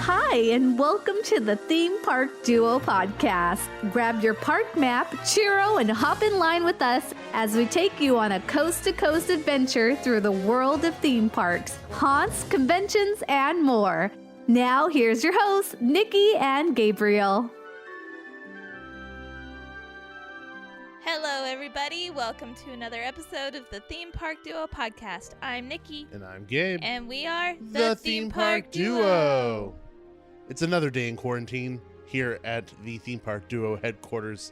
Hi, and welcome to the Theme Park Duo podcast. Grab your park map, churro, and hop in line with us as we take you on a coast-to-coast adventure through the world of theme parks, haunts, conventions, and more. Now, here's your hosts, Nikki and Gabriel. Hello, everybody. Welcome to another episode of the Theme Park Duo podcast. I'm Nikki. And I'm Gabe. And we are the Theme Park Duo. It's another day in quarantine here at the Theme Park Duo headquarters.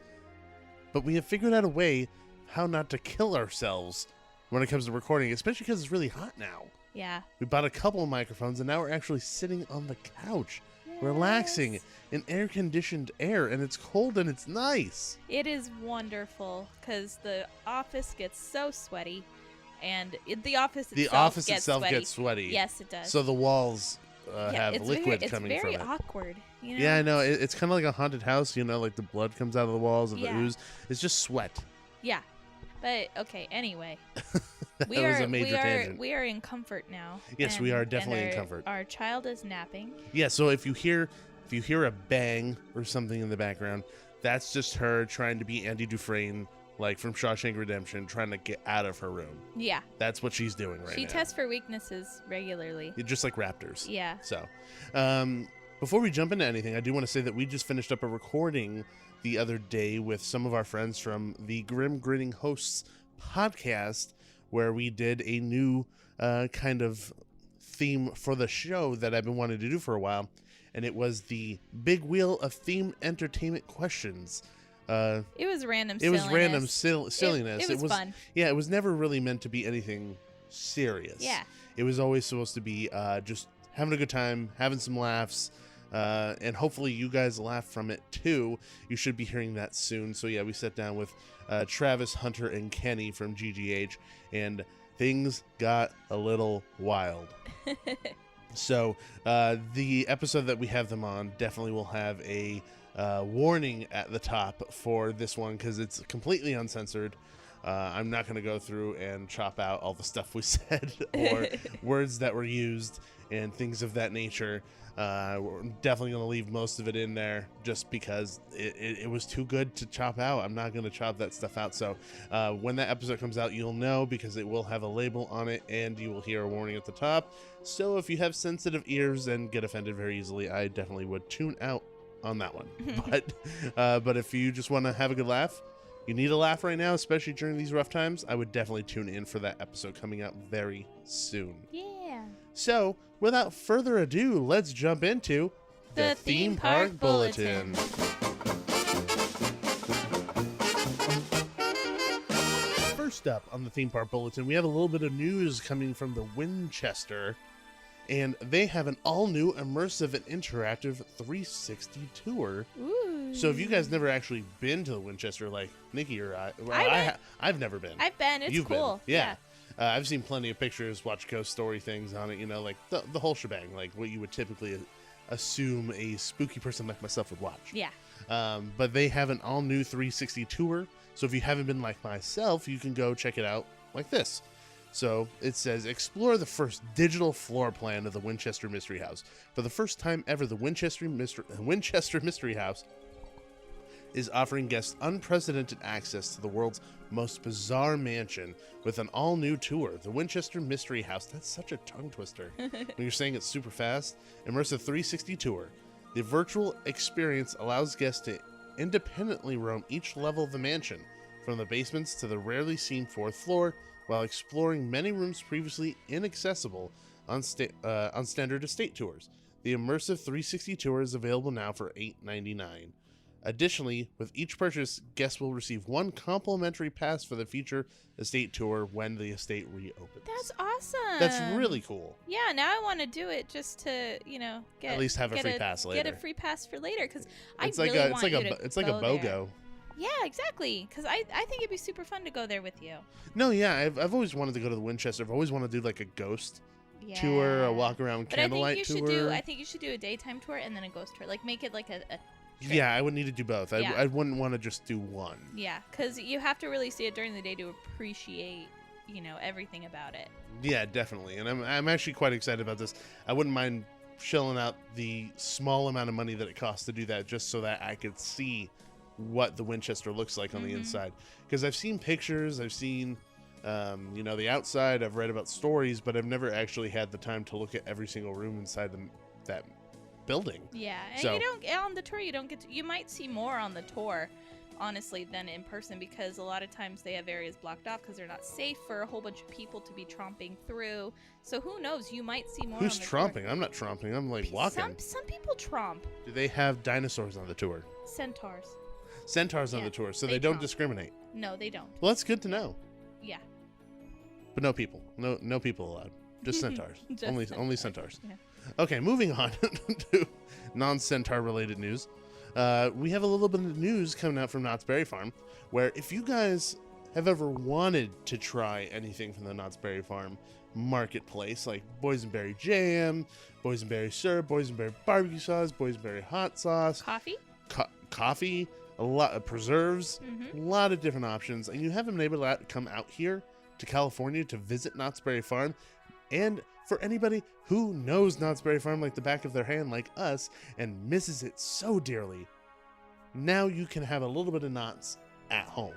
But we have figured out a way how not to kill ourselves when it comes to recording, especially because it's really hot now. Yeah. We bought a couple of microphones, and now we're actually sitting on the couch, relaxing in air-conditioned air, and it's cold and it's nice. It is wonderful because the office gets so sweaty, and the office itself gets sweaty. Yes, it does. So the walls have liquid coming from it. It's very awkward. You know? Yeah, I know. It's kind of like a haunted house, you know, like the blood comes out of the walls of the ooze. It's just sweat. Yeah. But, okay, anyway. That was a major tangent. We are in comfort now. Yes, we are definitely in comfort. Our child is napping. Yeah, so if you hear a bang or something in the background, that's just her trying to be Andy Dufresne, like from Shawshank Redemption, trying to get out of her room. Yeah. That's what she's doing right now. She tests for weaknesses regularly. Just like raptors. Yeah. So, before we jump into anything, I do want to say that we just finished up a recording the other day with some of our friends from the Grim Grinning Hosts podcast, where we did a new kind of theme for the show that I've been wanting to do for a while, and it was the Big Wheel of Theme Entertainment Questions. It was random silliness. It was random silliness. It was fun. Yeah, it was never really meant to be anything serious. Yeah. It was always supposed to be just having a good time, having some laughs, and hopefully you guys laugh from it too. You should be hearing that soon. So yeah, we sat down with Travis, Hunter, and Kenny from GGH, and things got a little wild. So the episode that we have them on definitely will have a warning at the top for this one because it's completely uncensored. I'm not going to go through and chop out all the stuff we said or words that were used and things of that nature. We're definitely going to leave most of it in there just because it was too good to chop out. I'm not going to chop that stuff out. So when that episode comes out, you'll know because it will have a label on it and you will hear a warning at the top. So if you have sensitive ears and get offended very easily, I definitely would tune out on that one. But if you just want to have a good laugh, you need a laugh right now, especially during these rough times, I would definitely tune in for that episode coming out very soon. Yeah. So, without further ado, let's jump into the Theme Park Bulletin. First up on the Theme Park Bulletin, we have a little bit of news coming from the Winchester, and they have an all-new immersive and interactive 360 tour. Ooh. So if you guys never actually been to the Winchester, like Nikki or I've never been. I've been. It's cool. Been. Yeah. I've seen plenty of pictures, watched ghost story things on it, you know, like the whole shebang, like what you would typically assume a spooky person like myself would watch. Yeah. But they have an all-new 360 tour, so if you haven't been like myself, you can go check it out like this. So it says, explore the first digital floor plan of the Winchester Mystery House. For the first time ever, the Winchester Mystery House is offering guests unprecedented access to the world's most bizarre mansion with an all-new tour. The Winchester Mystery House. That's such a tongue twister when you're saying it super fast. Immersive 360 tour. The virtual experience allows guests to independently roam each level of the mansion, from the basements to the rarely seen fourth floor, while exploring many rooms previously inaccessible on standard estate tours. The immersive 360 tour is available now for $8.99. Additionally, with each purchase, guests will receive one complimentary pass for the future estate tour when the estate reopens. That's awesome. That's really cool. Yeah, now I want to do it just to, get at least have a free pass later. Get a free pass for later because it's like a BOGO. Yeah, exactly. Because I think it'd be super fun to go there with you. No, yeah, I've always wanted to go to the Winchester. I've always wanted to do like a ghost tour, a walk around candlelight tour. I think you should do a daytime tour and then a ghost tour. Like make it like a trip. Yeah, I would need to do both. Yeah. I wouldn't want to just do one. Yeah, because you have to really see it during the day to appreciate, everything about it. Yeah, definitely. And I'm actually quite excited about this. I wouldn't mind shelling out the small amount of money that it costs to do that just so that I could see what the Winchester looks like on the inside. Because I've seen pictures, I've seen, the outside, I've read about stories, but I've never actually had the time to look at every single room inside that building. Yeah, and so, you don't on the tour. You don't get. You might see more on the tour, honestly, than in person, because a lot of times they have areas blocked off because they're not safe for a whole bunch of people to be tromping through. So who knows? You might see more. Who's on the tromping? tour. I'm not tromping. I'm like walking. Some people tromp. Do they have dinosaurs on the tour? Centaurs On the tour, so they don't tromp. discriminate. No, they don't. Well, that's good to know. Yeah. But no people. No people allowed. Just centaurs. Only centaurs. Yeah. Okay, moving on to non-centaur related news. We have a little bit of news coming out from Knott's Berry Farm, where if you guys have ever wanted to try anything from the Knott's Berry Farm marketplace, like boysenberry jam, boysenberry syrup, boysenberry barbecue sauce, boysenberry hot sauce, coffee, a lot of preserves, a lot of different options, and you haven't been able to come out here to California to visit Knott's Berry Farm, and for anybody who knows Knott's Berry Farm like the back of their hand, like us, and misses it so dearly, now you can have a little bit of Knott's at home.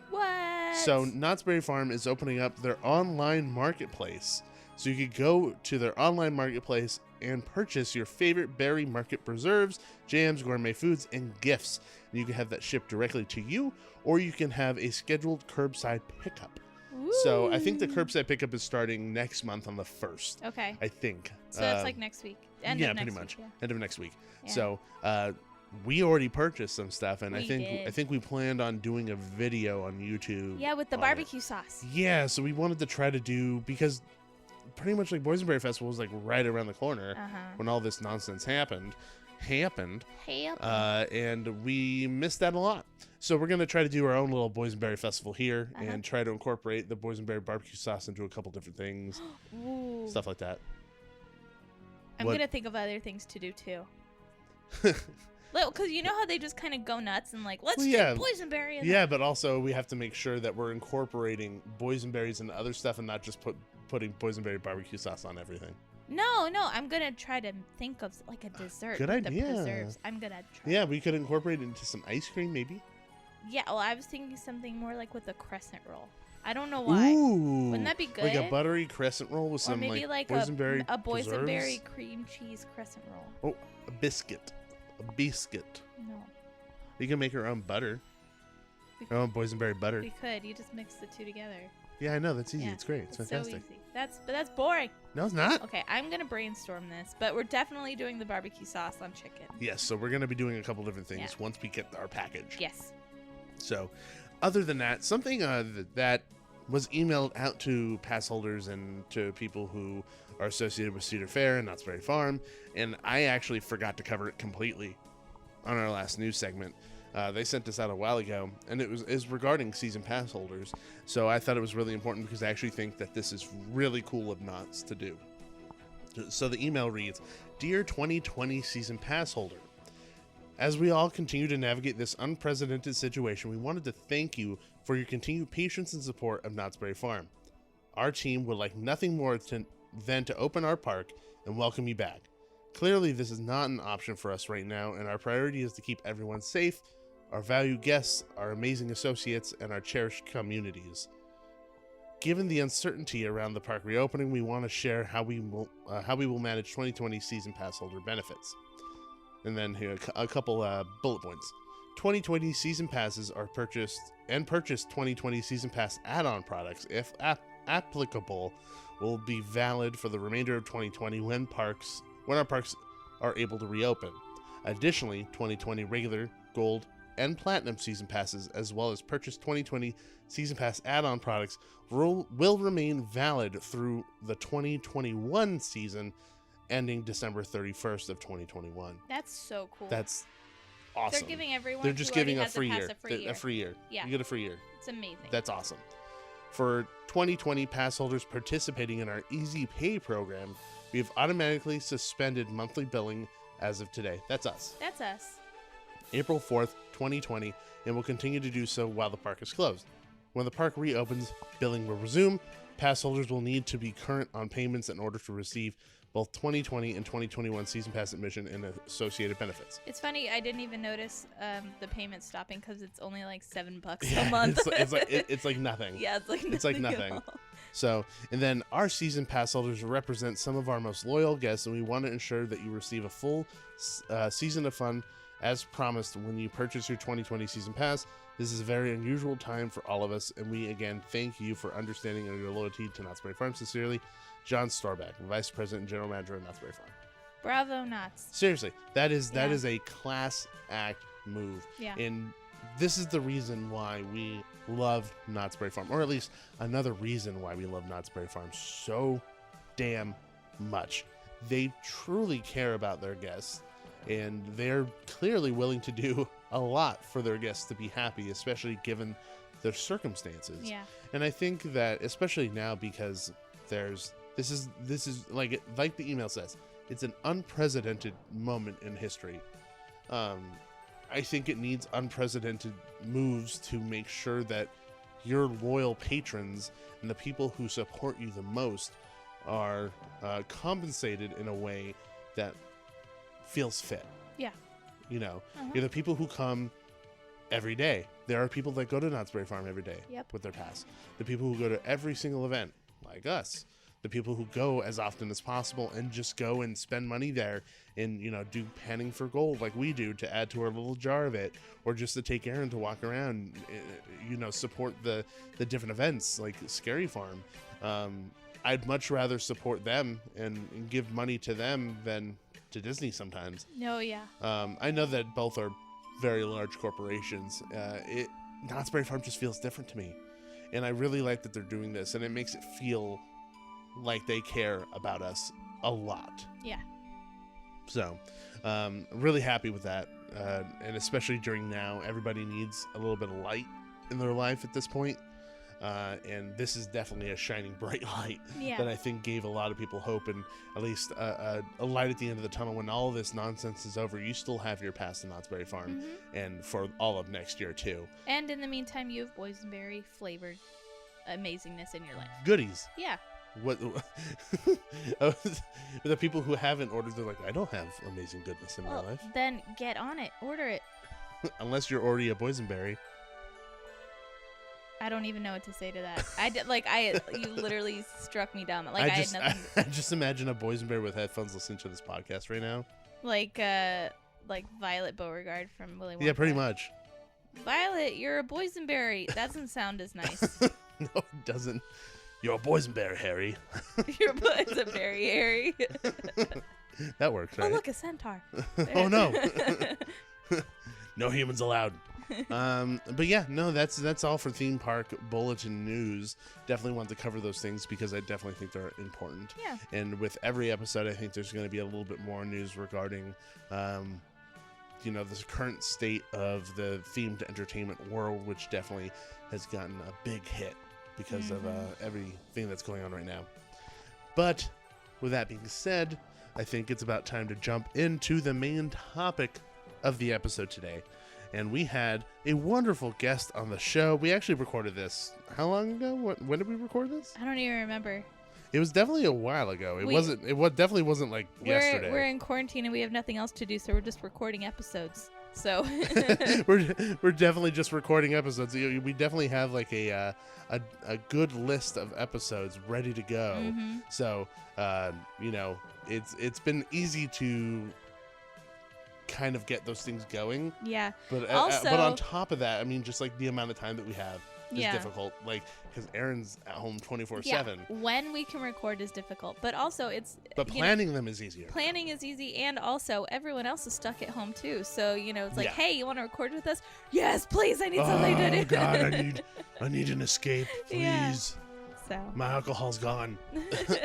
What? So Knott's Berry Farm is opening up their online marketplace. So you could go to their online marketplace and purchase your favorite berry market preserves, jams, gourmet foods, and gifts. And you can have that shipped directly to you, or you can have a scheduled curbside pickup. Ooh. So I think the curbside pickup is starting next month on the 1st. Okay. I think. So that's like next week. End of next pretty much. Week, yeah. End of next week. Yeah. So we already purchased some stuff, and I did. think we planned on doing a video on YouTube. Yeah, with the barbecue sauce. Yeah, so we wanted to try to do, because pretty much like Boysenberry Festival was like right around the corner when all this nonsense happened, and we missed that a lot. So we're gonna try to do our own little Boysenberry Festival here and try to incorporate the Boysenberry barbecue sauce into a couple different things, stuff like that. I'm gonna think of other things to do too. Because you know how they just kind of go nuts and like, let's do boysenberry. Yeah, but also we have to make sure that we're incorporating boysenberries and other stuff, and not just putting boysenberry barbecue sauce on everything. No, I'm gonna try to think of like a dessert. Good with idea. The preserves. I'm gonna try. Yeah, we could incorporate it into some ice cream, maybe. Yeah, well, I was thinking something more like with a crescent roll. I don't know why. Ooh, wouldn't that be good? Like a buttery crescent roll with some maybe like boysenberry a boysenberry cream cheese crescent roll. Oh, a biscuit. No. You can make your own butter. Your own boysenberry butter. We could. You just mix the two together. Yeah, I know. That's easy. Yeah, it's great. It's fantastic. So easy. That's boring. No, it's not. Okay, I'm gonna brainstorm this, but we're definitely doing the barbecue sauce on chicken. Yes, so we're gonna be doing a couple different things once we get our package. Yes. So, other than that, something that was emailed out to pass holders and to people who are associated with Cedar Fair and Knott's Berry Farm, and I actually forgot to cover it completely on our last news segment. They sent this out a while ago, and it is regarding season pass holders. So I thought it was really important because I actually think that this is really cool of Knott's to do. So the email reads, "Dear 2020 season pass holder, as we all continue to navigate this unprecedented situation, we wanted to thank you for your continued patience and support of Knott's Berry Farm. Our team would like nothing more than to open our park and welcome you back. Clearly, this is not an option for us right now, and our priority is to keep everyone safe, our valued guests, our amazing associates, and our cherished communities. Given the uncertainty around the park reopening, we want to share how we will manage 2020 season pass holder benefits." And then here a couple bullet points. 2020 season passes are purchased 2020 season pass add-on products, if applicable, will be valid for the remainder of 2020 when our parks are able to reopen. Additionally, 2020 regular, gold, and platinum season passes, as well as purchased 2020 season pass add-on products, will remain valid through the 2021 season, ending December 31st of 2021. That's so cool. That's awesome. They're giving everyone. They're just giving a free year. A free year. Yeah. You get a free year. It's amazing. That's awesome. For 2020 pass holders participating in our Easy Pay program, we have automatically suspended monthly billing as of today. That's us. That's us. April 4th, 2020, and will continue to do so while the park is closed. When the park reopens, billing will resume. Pass holders will need to be current on payments in order to receive both 2020 and 2021 season pass admission and associated benefits. It's funny, I didn't even notice the payment stopping because it's only like $7 Yeah, a month. it's like nothing. Yeah, it's like nothing. It's like nothing. So, and then our season pass holders represent some of our most loyal guests, and we want to ensure that you receive a full season of fun as promised when you purchase your 2020 season pass. This is a very unusual time for all of us, and we again thank you for understanding and your loyalty to Knott's Berry Farm. Sincerely, John Starback, Vice President and General Manager of Knott's Berry Farm. Bravo, Knotts. Seriously, that is a class act move. Yeah. And this is the reason why we love Knott's Berry Farm, or at least another reason why we love Knott's Berry Farm so damn much. They truly care about their guests, and they're clearly willing to do a lot for their guests to be happy, especially given their circumstances. Yeah. And I think that especially now, because this is like the email says, it's an unprecedented moment in history. I think it needs unprecedented moves to make sure that your loyal patrons and the people who support you the most are compensated in a way that feels fit. Yeah. You know, you're the people who come every day. There are people that go to Knott's Berry Farm every day with their pass. The people who go to every single event, like us. The people who go as often as possible and just go and spend money there and, you know, do panning for gold like we do to add to our little jar of it, or just to take Aaron to walk around, you know, support the different events like Scary Farm. I'd much rather support them and give money to them than to Disney sometimes. No, yeah. I know that both are very large corporations. Knott's Berry Farm just feels different to me. And I really like that they're doing this, and it makes it feel like they care about us a lot. Yeah. So, really happy with that. And especially during now, everybody needs a little bit of light in their life at this point. And this is definitely a shining bright light that I think gave a lot of people hope, and at least a light at the end of the tunnel. When all of this nonsense is over, you still have your pass to Knott's Berry Farm, and for all of next year too. And in the meantime, you have boysenberry flavored amazingness in your life. Goodies. Yeah. What the people who haven't ordered, they're like, I don't have amazing goodness in my life. Then get on it. Order it. Unless you're already a boysenberry. I don't even know what to say to that. You literally struck me dumb. Like I had nothing. I just imagine a boysenberry with headphones listening to this podcast right now. Like Violet Beauregard from Willy Wonka. Yeah, pretty much. Violet, you're a boysenberry. That doesn't sound as nice. No, it doesn't. You're a boysenberry, Harry. You're a boysenberry, Harry. That works, right? Oh, look, a centaur. Oh, no. No humans allowed. But yeah, no, that's all for theme park bulletin news. Definitely want to cover those things because I definitely think they're important. Yeah. And with every episode, I think there's going to be a little bit more news regarding, you know, the current state of the themed entertainment world, which definitely has gotten a big hit because of everything that's going on right now. But with that being said, I think it's about time to jump into the main topic of the episode today. And we had a wonderful guest on the show. We actually recorded this. How long ago? When did we record this? I don't even remember. It was definitely a while ago. It definitely wasn't like yesterday. We're in quarantine and we have nothing else to do, so we're just recording episodes. So we're definitely just recording episodes. We definitely have like a good list of episodes ready to go. So you know, it's been easy to kind of get those things going. Yeah. But also, but on top of that, I mean, just like the amount of time that we have is difficult. Like, because Aaron's at home 24/7. Yeah. When we can record is difficult, but also But planning them is easier. Planning is easy, and also everyone else is stuck at home too. So it's like, hey, you want to record with us? Yes, please. I need something to do. Oh God, I need an escape, please. Yeah. So my alcohol's gone.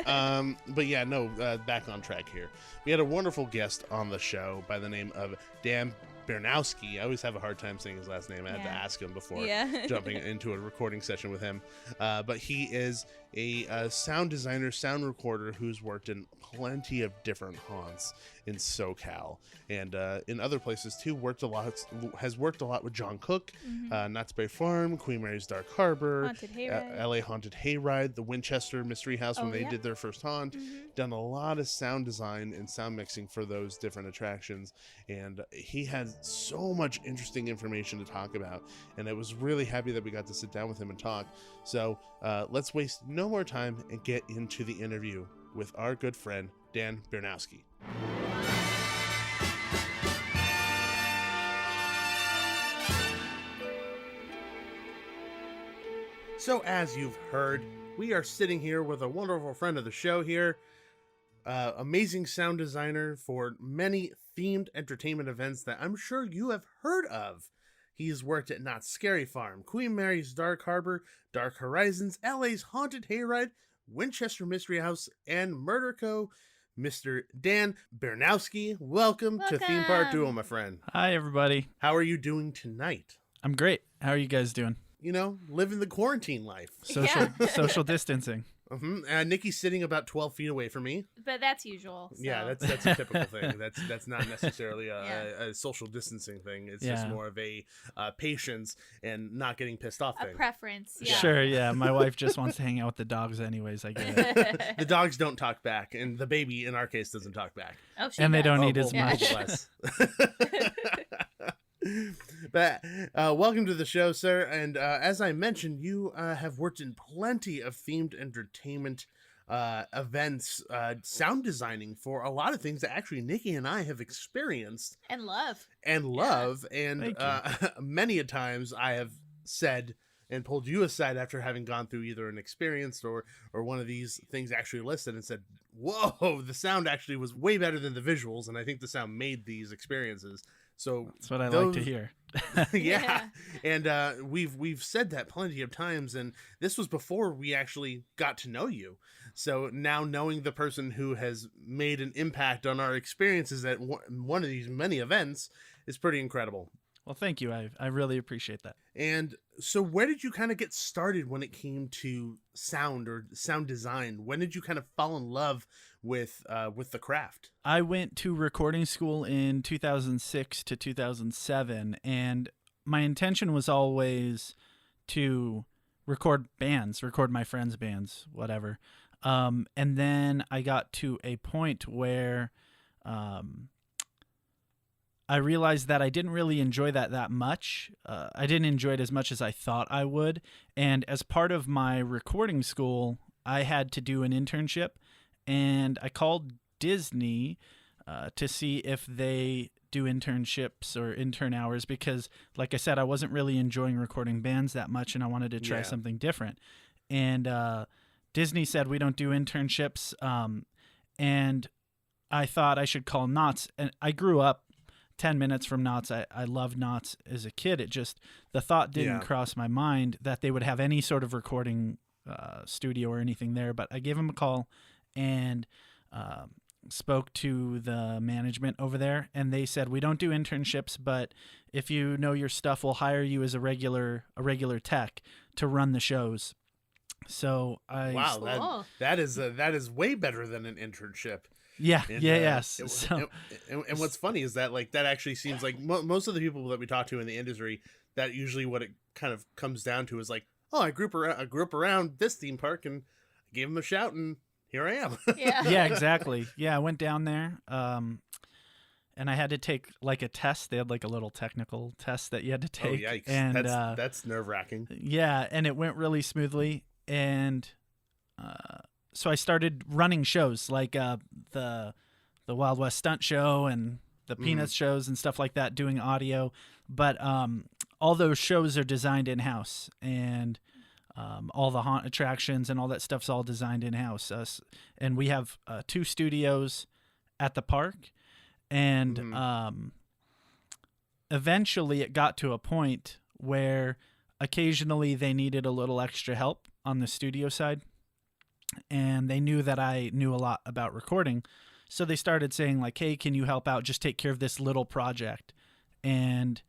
But yeah, no, back on track here. We had a wonderful guest on the show by the name of Dan Bieranowski. I always have a hard time saying his last name. I had to ask him before jumping into a recording session with him. But he is a sound designer, sound recorder who's worked in plenty of different haunts in SoCal, and in other places too. Has worked a lot with John Cook, Knott's Berry Farm, Queen Mary's Dark Harbor, Haunted Hayride. LA Haunted Hayride, the Winchester Mystery House when they did their first haunt. Done a lot of sound design and sound mixing for those different attractions, and he had so much interesting information to talk about, and I was really happy that we got to sit down with him and talk. So let's waste no more time and get into the interview with our good friend Dan Bieranowski. So as you've heard, we are sitting here with a wonderful friend of the show here, amazing sound designer for many themed entertainment events that I'm sure you have heard of. He's worked at Knott's Scary Farm, Queen Mary's Dark Harbor, Dark Horizons, LA's Haunted Hayride, Winchester Mystery House, and Murder Co. Mr. Dan Bieranowski, welcome to Theme Park Duo, my friend. Hi, everybody. How are you doing tonight? I'm great. How are you guys doing? You know, living the quarantine life. Social distancing. Nikki's sitting about 12 feet away from me. But that's usual. So. Yeah, that's a typical thing. That's not necessarily a social distancing thing. It's just more of a patience and not getting pissed off thing. A preference. Yeah. Sure, yeah. My wife just wants to hang out with the dogs anyways, I get it. The dogs don't talk back, and the baby, in our case, doesn't talk back. Oh, and they don't eat as well, much. Less. But welcome to the show, sir. And as I mentioned, you have worked in plenty of themed entertainment events, sound designing for a lot of things that actually Nikki and I have experienced and love. And many a times I have said and pulled you aside after having gone through either an experience or one of these things actually listed and said, whoa, the sound actually was way better than the visuals, and I think the sound made these experiences. So that's what I like to hear. Yeah. And we've said that plenty of times, and this was before we actually got to know you. So now knowing the person who has made an impact on our experiences at one of these many events is pretty incredible. Well, thank you. I really appreciate that. And so where did you kind of get started when it came to sound or sound design? When did you kind of fall in love with the craft? I went to recording school in 2006 to 2007, and my intention was always to record my friends' bands, whatever. And then I got to a point where I realized that I didn't really enjoy that much. I didn't enjoy it as much as I thought I would. And as part of my recording school, I had to do an internship, and I called Disney to see if they do internships or intern hours because, like I said, I wasn't really enjoying recording bands that much, and I wanted to try something different. And Disney said, we don't do internships, and I thought I should call Knott's. And I grew up 10 minutes from Knott's. I loved Knott's as a kid. It just, the thought didn't cross my mind that they would have any sort of recording studio or anything there. But I gave them a call and spoke to the management over there, and they said, we don't do internships, but if you know your stuff, we'll hire you as a regular tech to run the shows. So that is way better than an internship. Yeah, and, yes. And what's funny is that that actually seems like most of the people that we talk to in the industry, that usually what it kind of comes down to is like, oh, I grew up around this theme park and I gave them a shout and here I am. Yeah, exactly. Yeah, I went down there and I had to take like a test. They had like a little technical test that you had to take. Oh, yikes. And that's nerve-wracking. Yeah, and it went really smoothly. And so I started running shows like the Wild West Stunt Show and the Peanuts shows and stuff like that, doing audio. But all those shows are designed in-house, and all the haunt attractions and all that stuff's all designed in-house. And we have 2 studios at the park. And eventually it got to a point where occasionally they needed a little extra help on the studio side. And they knew that I knew a lot about recording. So they started saying like, hey, can you help out? Just take care of this little project. And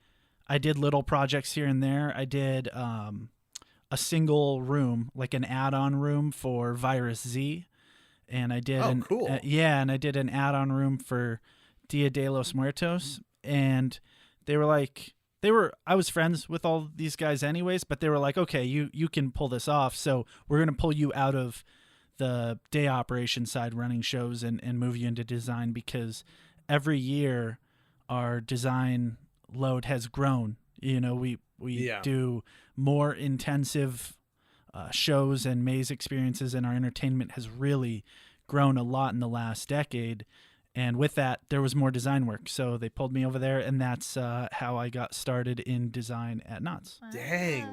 I did little projects here and there. I did a single room, like an add-on room for Virus Z. And I did cool. and I did an add-on room for Dia de los Muertos, and they were like, I was friends with all these guys anyways, but they were like, okay, you can pull this off, so we're going to pull you out of the day operation side running shows and move you into design, because every year our design load has grown. You know, we do more intensive shows and maze experiences, and our entertainment has really grown a lot in the last decade. And with that, there was more design work. So they pulled me over there, and that's how I got started in design at Knott's. Dang.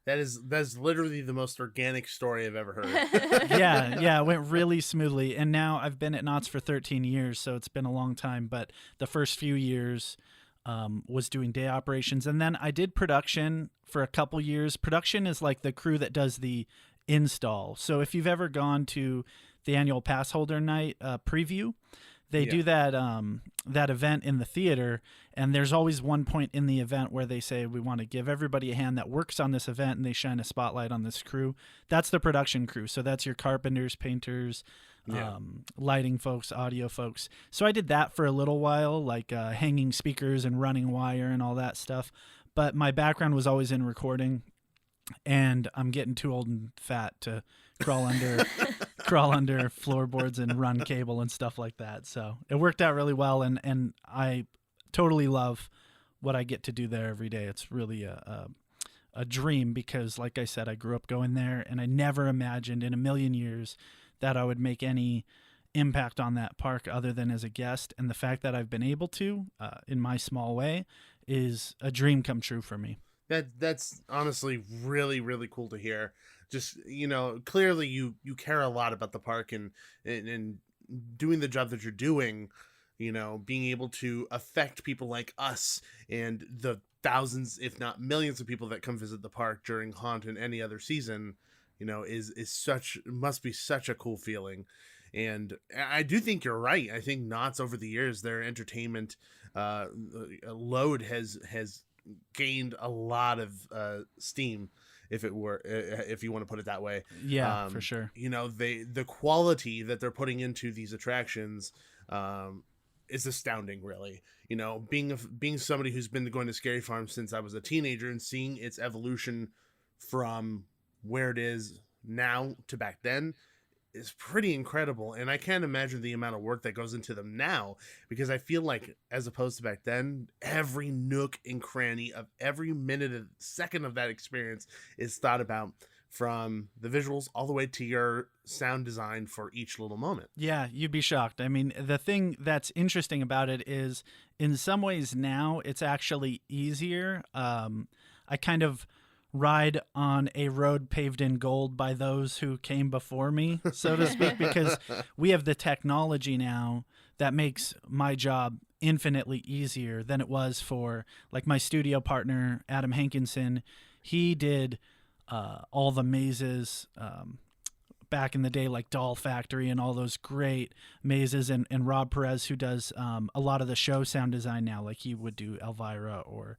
That's literally the most organic story I've ever heard. Yeah, it went really smoothly. And now I've been at Knott's for 13 years, so it's been a long time. But the first few years was doing day operations. And then I did production for a couple years. Production is like the crew that does the install. So if you've ever gone to the annual pass holder night preview, they do that event in the theater, and there's always one point in the event where they say, we want to give everybody a hand that works on this event, and they shine a spotlight on this crew. That's the production crew. So that's your carpenters, painters, lighting folks, audio folks. So I did that for a little while, like hanging speakers and running wire and all that stuff. But my background was always in recording, and I'm getting too old and fat to crawl under floorboards and run cable and stuff like that. So it worked out really well, and I totally love what I get to do there every day. It's really a dream, because like I said, I grew up going there, and I never imagined in a million years that I would make any impact on that park other than as a guest. And the fact that I've been able to, in my small way, is a dream come true for me. That's honestly really, really cool to hear. Just, you know, clearly you care a lot about the park, and doing the job that you're doing, you know, being able to affect people like us and the thousands, if not millions of people that come visit the park during Haunt and any other season, you know, must be such a cool feeling. And I do think you're right. I think Knott's, over the years, their entertainment load has gained a lot of steam, if you want to put it that way. Yeah, for sure. You know, the quality that they're putting into these attractions is astounding, really. You know, being somebody who's been going to Scary Farm since I was a teenager, and seeing its evolution from where it is now to back then is pretty incredible. And I can't imagine the amount of work that goes into them now, because I feel like, as opposed to back then, every nook and cranny of every minute and second of that experience is thought about, from the visuals all the way to your sound design for each little moment. Yeah, you'd be shocked. I mean, the thing that's interesting about it is, in some ways now, it's actually easier. I kind of ride on a road paved in gold by those who came before me, so to speak, because we have the technology now that makes my job infinitely easier than it was for, like, my studio partner, Adam Hankinson. He did all the mazes back in the day, like Doll Factory and all those great mazes, and Rob Perez, who does a lot of the show sound design now, like he would do Elvira or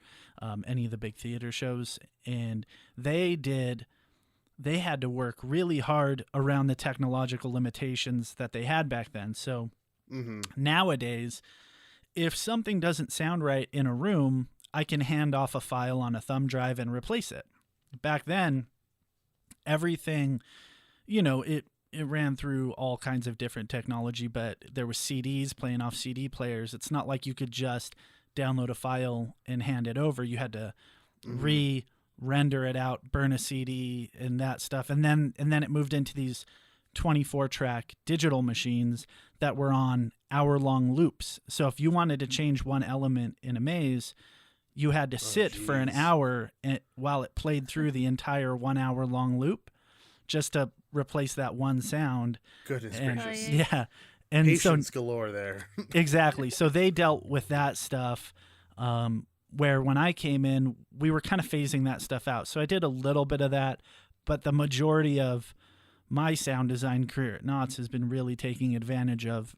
any of the big theater shows. And they had to work really hard around the technological limitations that they had back then. So nowadays, if something doesn't sound right in a room, I can hand off a file on a thumb drive and replace it. Back then, everything, you know, it ran through all kinds of different technology, but there was CDs playing off CD players. It's not like you could just download a file and hand it over. You had to re-render it out, burn a CD and that stuff. And then it moved into these 24-track digital machines that were on hour-long loops. So if you wanted to change one element in a maze, you had to sit for an hour while it played through the entire 1 hour long loop just to replace that one sound. Goodness gracious. Yeah. And patience galore there. Exactly. So they dealt with that stuff, where when I came in, we were kind of phasing that stuff out. So I did a little bit of that, but the majority of my sound design career at Knott's has been really taking advantage of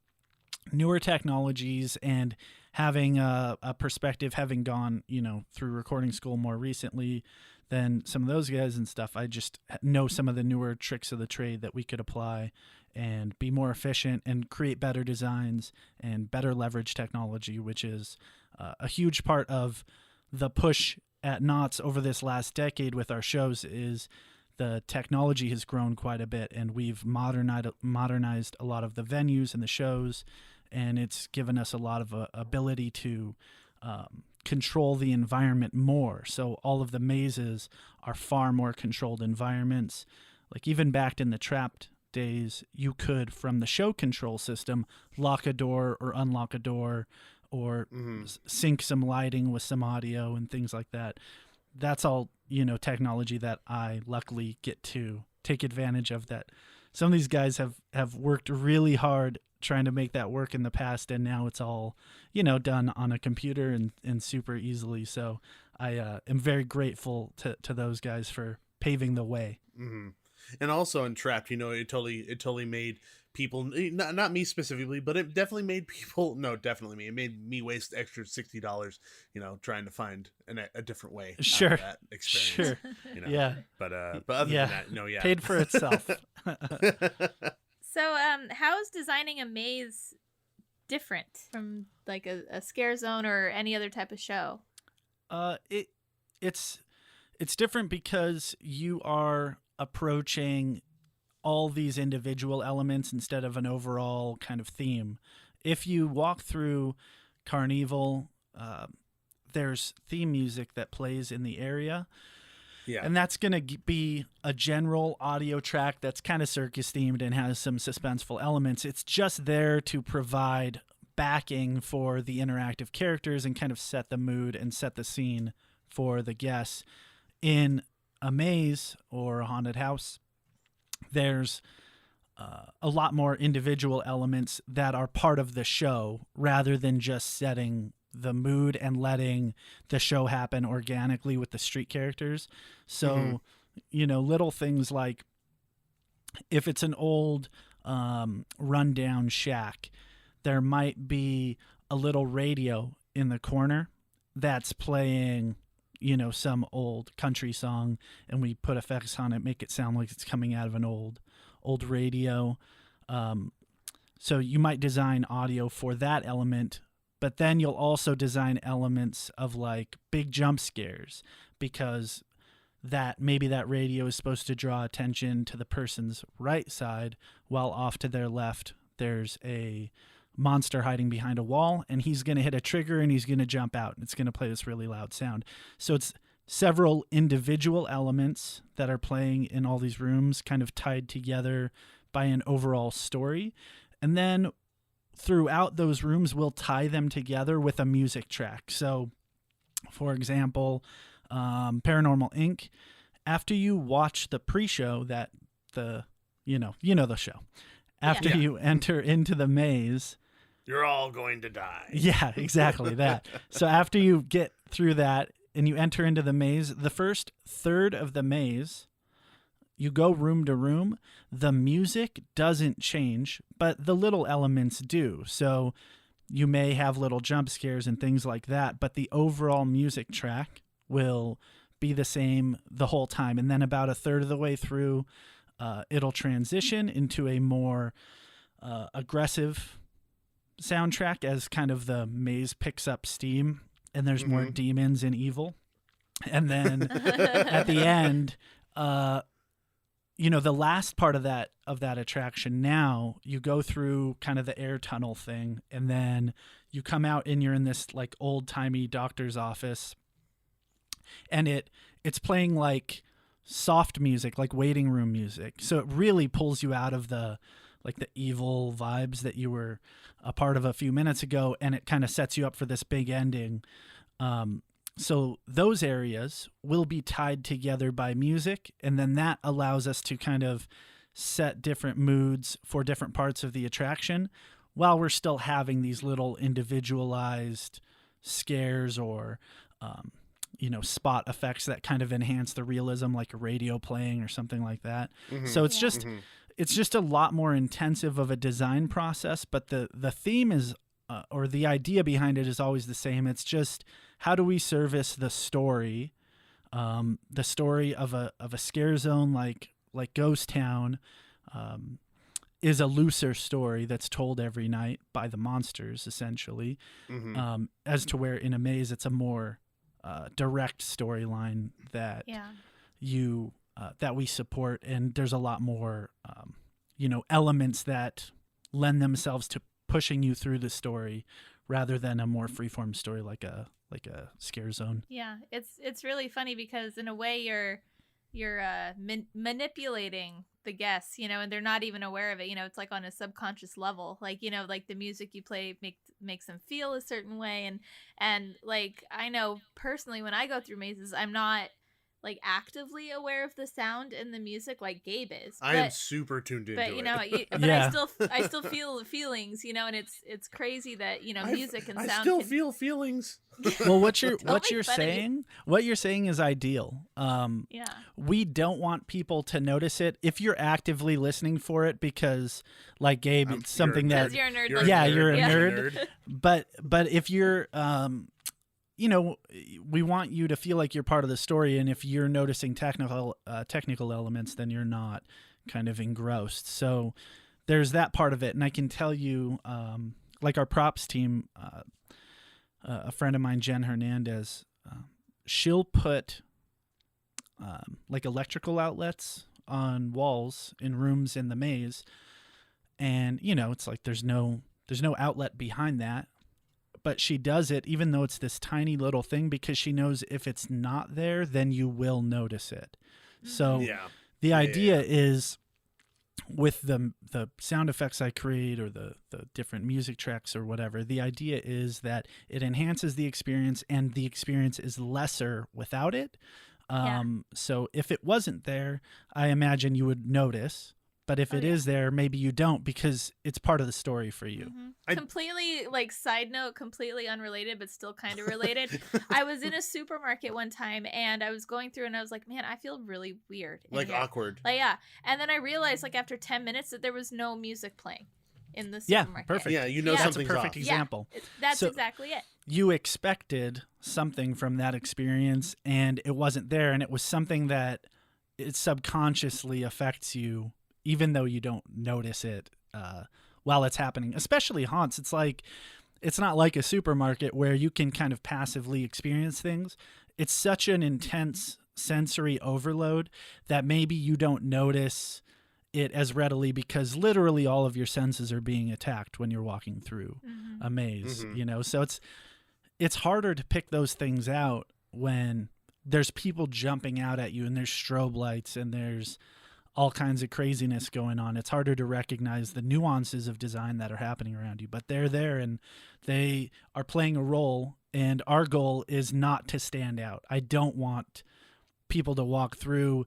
newer technologies and having a perspective, having gone, you know, through recording school more recently, than some of those guys and stuff. I just know some of the newer tricks of the trade that we could apply and be more efficient and create better designs and better leverage technology, which is a huge part of the push at Knott's over this last decade with our shows. Is the technology has grown quite a bit, and we've modernized a lot of the venues and the shows, and it's given us a lot of ability to control the environment more. So all of the mazes are far more controlled environments. Like even back in the Trapped days, you could, from the show control system, lock a door or unlock a door or sync some lighting with some audio and things like that. That's all, technology that I luckily get to take advantage of. That some of these guys have worked really hard trying to make that work in the past, and now it's all, done on a computer and super easily. So I am very grateful to those guys for paving the way. Mm-hmm. And also in Trapped, it totally made people, not me specifically, but it definitely made people, definitely me. It made me waste extra $60, trying to find a different way out of that experience. Sure. Yeah. But other than that, yeah. Paid for itself. So, how is designing a maze different from like a scare zone or any other type of show? It's different because you are approaching all these individual elements instead of an overall kind of theme. If you walk through Carnival, there's theme music that plays in the area. Yeah. And that's going to be a general audio track that's kind of circus themed and has some suspenseful elements. It's just there to provide backing for the interactive characters and kind of set the mood and set the scene for the guests. In a maze or a haunted house, there's a lot more individual elements that are part of the show rather than just setting the mood and letting the show happen organically with the street characters. So, little things like if it's an old rundown shack, there might be a little radio in the corner that's playing, some old country song, and we put effects on it, make it sound like it's coming out of an old radio. So you might design audio for that element, but then you'll also design elements of like big jump scares, because maybe that radio is supposed to draw attention to the person's right side, while off to their left there's a monster hiding behind a wall, and he's going to hit a trigger and he's going to jump out, and it's going to play this really loud sound. So it's several individual elements that are playing in all these rooms, kind of tied together by an overall story. And then throughout those rooms, we'll tie them together with a music track. So, for example, Paranormal Inc., after you watch the pre-show, that the show, after you enter into the maze, you're all going to die. Yeah, exactly that. So after you get through that and you enter into the maze, the first third of the maze, you go room to room. The music doesn't change, but the little elements do. So you may have little jump scares and things like that, but the overall music track will be the same the whole time. And then about a third of the way through, it'll transition into a more aggressive soundtrack as kind of the maze picks up steam and there's more demons and evil. And then at the end, the last part of that attraction, now you go through kind of the air tunnel thing, and then you come out and you're in this like old timey doctor's office, and it's playing like soft music, like waiting room music. So it really pulls you out of the evil vibes that you were a part of a few minutes ago, and it kind of sets you up for this big ending. So those areas will be tied together by music, and then that allows us to kind of set different moods for different parts of the attraction while we're still having these little individualized scares or spot effects that kind of enhance the realism, like a radio playing or something like that. So it's just a lot more intensive of a design process, but the theme is or the idea behind it is always the same. It's just, how do we service the story The story of a scare zone like Ghost Town is a looser story that's told every night by the monsters, essentially, as to where in a maze it's a more direct storyline that that we support, and there's a lot more elements that lend themselves to pushing you through the story rather than a more freeform story like a scare zone. Yeah, it's really funny because in a way you're manipulating the guests, and they're not even aware of it. It's like on a subconscious level, like like the music you play makes them feel a certain way, and like I know personally when I go through mazes, I'm not like actively aware of the sound and the music like Gabe is. I am super tuned into it. But yeah. I still feel the feelings, and it's crazy that music and sound. I still feel feelings. Well, what you're saying is ideal. We don't want people to notice it if you're actively listening for it because, like Gabe, it's something that you're a nerd. You're a nerd. But if you're we want you to feel like you're part of the story, and if you're noticing technical elements, then you're not kind of engrossed. So there's that part of it, and I can tell you, like our props team, a friend of mine, Jen Hernandez, she'll put like electrical outlets on walls in rooms in the maze, and it's like there's no outlet behind that. But she does it even though it's this tiny little thing because she knows if it's not there, then you will notice it. So the idea is with the sound effects I create or the different music tracks or whatever, the idea is that it enhances the experience and the experience is lesser without it. So if it wasn't there, I imagine you would notice. But if it is there, maybe you don't because it's part of the story for you. Completely, like, side note, completely unrelated, but still kind of related. I was in a supermarket one time, and I was going through, and I was like, man, I feel really weird. Like, awkward. Like, yeah. And then I realized, like, after 10 minutes that there was no music playing in the supermarket. Yeah, perfect. Yeah, That's something's a perfect off. example. That's exactly it. You expected something from that experience, and it wasn't there, and it was something that it subconsciously affects you even though you don't notice it while it's happening, especially haunts. It's not like a supermarket where you can kind of passively experience things. It's such an intense sensory overload that maybe you don't notice it as readily because literally all of your senses are being attacked when you're walking through a maze, So it's harder to pick those things out when there's people jumping out at you and there's strobe lights and there's all kinds of craziness going on. It's harder to recognize the nuances of design that are happening around you, but they're there and they are playing a role, and our goal is not to stand out. I don't want people to walk through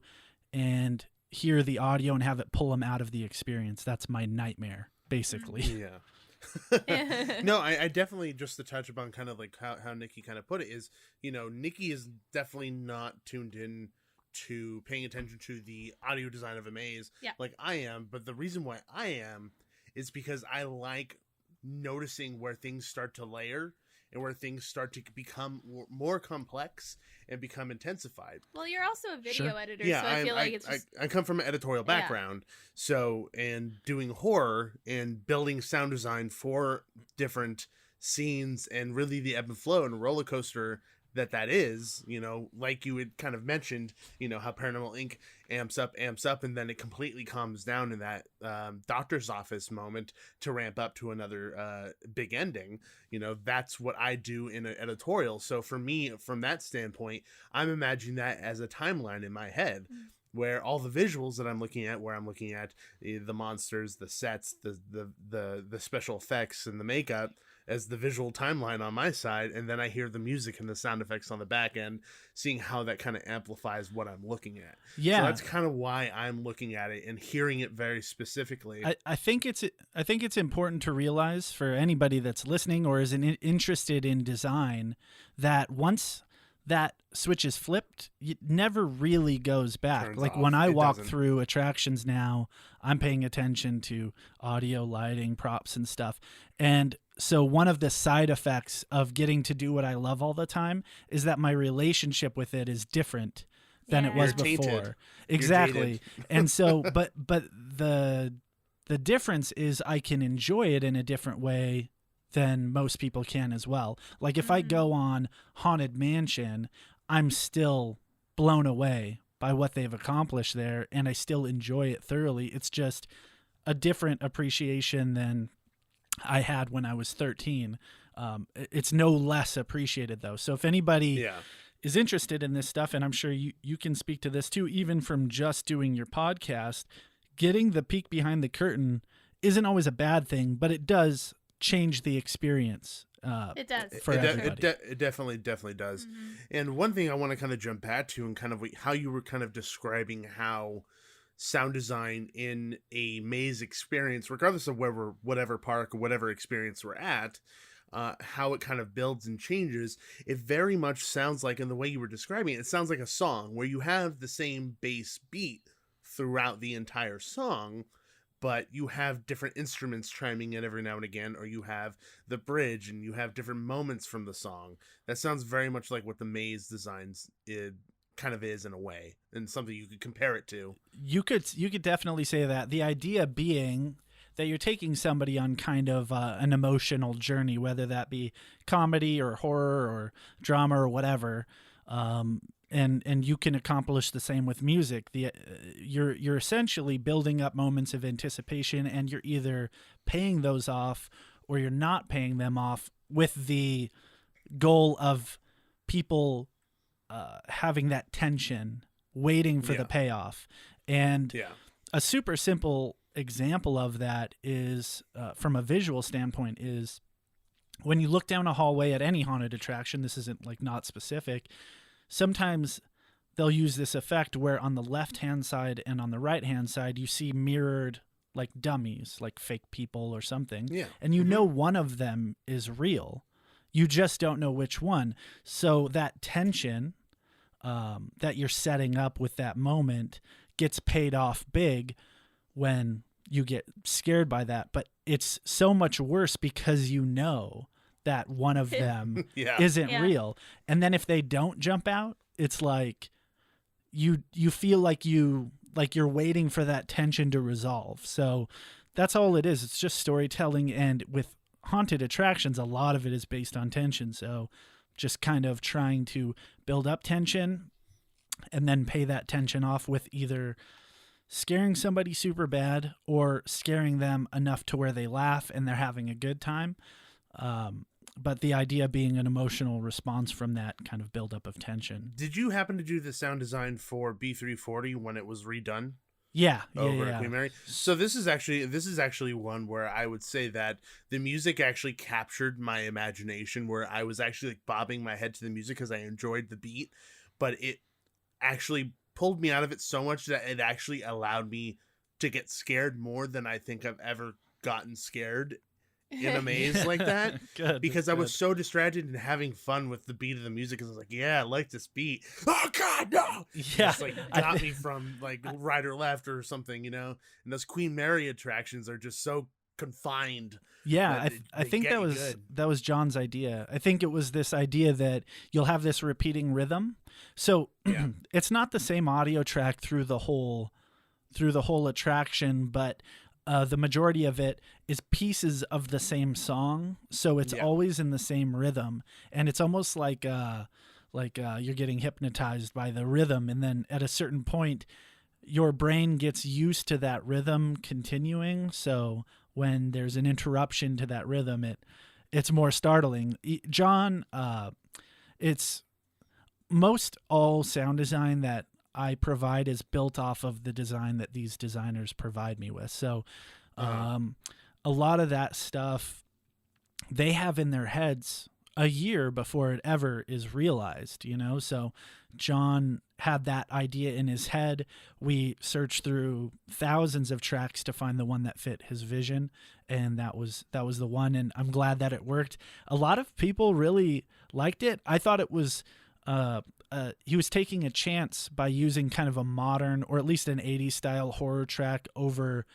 and hear the audio and have it pull them out of the experience. That's my nightmare, basically. Yeah. No, I definitely, just to touch upon kind of like how Nikki kind of put it is, Nikki is definitely not tuned in to paying attention to the audio design of a maze like I am, but the reason why I am is because I like noticing where things start to layer and where things start to become more complex and become intensified. Well, you're also a video editor, so I feel like it's just... I come from an editorial background, so, and doing horror and building sound design for different scenes and really the ebb and flow and roller coaster that is, like you had kind of mentioned, how Paranormal Inc. amps up, and then it completely calms down in that doctor's office moment to ramp up to another big ending. That's what I do in an editorial. So for me, from that standpoint, I'm imagining that as a timeline in my head. Where all the visuals that I'm looking at, the monsters, the sets, the special effects and the makeup as the visual timeline on my side, and then I hear the music and the sound effects on the back end, seeing how that kind of amplifies what I'm looking at. Yeah, so that's kind of why I'm looking at it and hearing it very specifically. I think it's important to realize for anybody that's listening or is interested in design that once that switch is flipped, it never really goes back. Turns like off. when I It walk doesn't. through attractions now, I'm paying attention to audio, lighting, props, and stuff. And so one of the side effects of getting to do what I love all the time is that my relationship with it is different than it was You're tainted. before. You're Exactly. jaded. And so, but the difference is I can enjoy it in a different way than most people can as well. Like if I go on Haunted Mansion, I'm still blown away by what they've accomplished there, and I still enjoy it thoroughly. It's just a different appreciation than I had when I was 13. It's no less appreciated though. So if anybody is interested in this stuff, and I'm sure you can speak to this too, even from just doing your podcast, getting the peek behind the curtain isn't always a bad thing, but it does change the experience. It does. For everybody. It definitely does. And one thing I want to kind of jump back to, and kind of how you were kind of describing how sound design in a maze experience, regardless of whatever park or whatever experience we're at, how it kind of builds and changes. It very much sounds like, in the way you were describing it sounds like a song where you have the same bass beat throughout the entire song, but you have different instruments chiming in every now and again, or you have the bridge and you have different moments from the song. That sounds very much like what the maze designs kind of is in a way, and something you could compare it to. You could definitely say that. The idea being that you're taking somebody on kind of an emotional journey, whether that be comedy or horror or drama or whatever. And you can accomplish the same with music. You're essentially building up moments of anticipation, and you're either paying those off or you're not paying them off, with the goal of people having that tension, waiting for the payoff. And a super simple example of that is, from a visual standpoint, is when you look down a hallway at any haunted attraction. This isn't like not specific. Sometimes they'll use this effect where on the left-hand side and on the right-hand side, you see mirrored like dummies, like fake people or something. Yeah. And you know one of them is real. You just don't know which one. So that tension that you're setting up with that moment gets paid off big when you get scared by that. But it's so much worse because you know that one of them isn't real. And then if they don't jump out, it's like you feel like you're waiting for that tension to resolve. So that's all it is. It's just storytelling. And with haunted attractions, a lot of it is based on tension. So just kind of trying to build up tension and then pay that tension off with either scaring somebody super bad or scaring them enough to where they laugh and they're having a good time. But the idea being an emotional response from that kind of buildup of tension. Did you happen to do the sound design for B340 when it was redone? Yeah, over at Queen Mary. So this is actually one where I would say that the music actually captured my imagination, where I was actually like bobbing my head to the music because I enjoyed the beat, but it actually pulled me out of it so much that it actually allowed me to get scared more than I think I've ever gotten scared in a maze like that. Good, because I was so distracted and having fun with the beat of the music, because I was like, yeah, I like this beat. Oh God, no! Yeah, it's like got me from like right or left or something, you know. And those Queen Mary attractions are just so confined. Yeah, I think that was John's idea. I think it was this idea that you'll have this repeating rhythm. So it's not the same audio track through the whole attraction, but the majority of it is pieces of the same song, so it's always in the same rhythm, and it's almost like you're getting hypnotized by the rhythm, and then at a certain point, your brain gets used to that rhythm continuing. So when there's an interruption to that rhythm, it's more startling. John, it's most all sound design that I provide is built off of the design that these designers provide me with. So a lot of that stuff they have in their heads a year before it ever is realized, you know? So John had that idea in his head. We searched through thousands of tracks to find the one that fit his vision, and that was the one, and I'm glad that it worked. A lot of people really liked it. I thought it was he was taking a chance by using kind of a modern, or at least an 80s style horror track over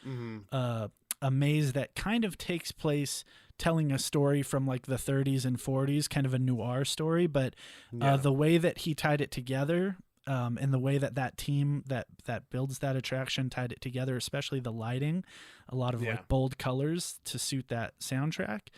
a maze that kind of takes place telling a story from like the 30s and 40s, kind of a noir story. But the way that he tied it together, and the way that team that builds that attraction tied it together, especially the lighting, a lot of like bold colors to suit that soundtrack.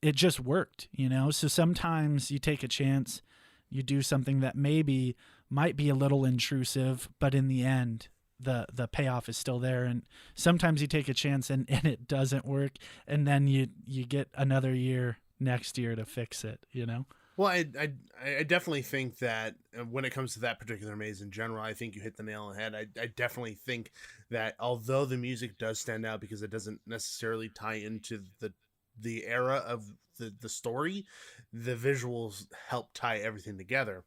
It just worked, you know? So sometimes you take a chance, you do something that maybe might be a little intrusive, but in the end, the payoff is still there. And sometimes you take a chance and it doesn't work. And then you get another year next year to fix it, you know? Well, I definitely think that when it comes to that particular maze in general, I think you hit the nail on the head. I definitely think that although the music does stand out because it doesn't necessarily tie into the era of the story, the visuals help tie everything together.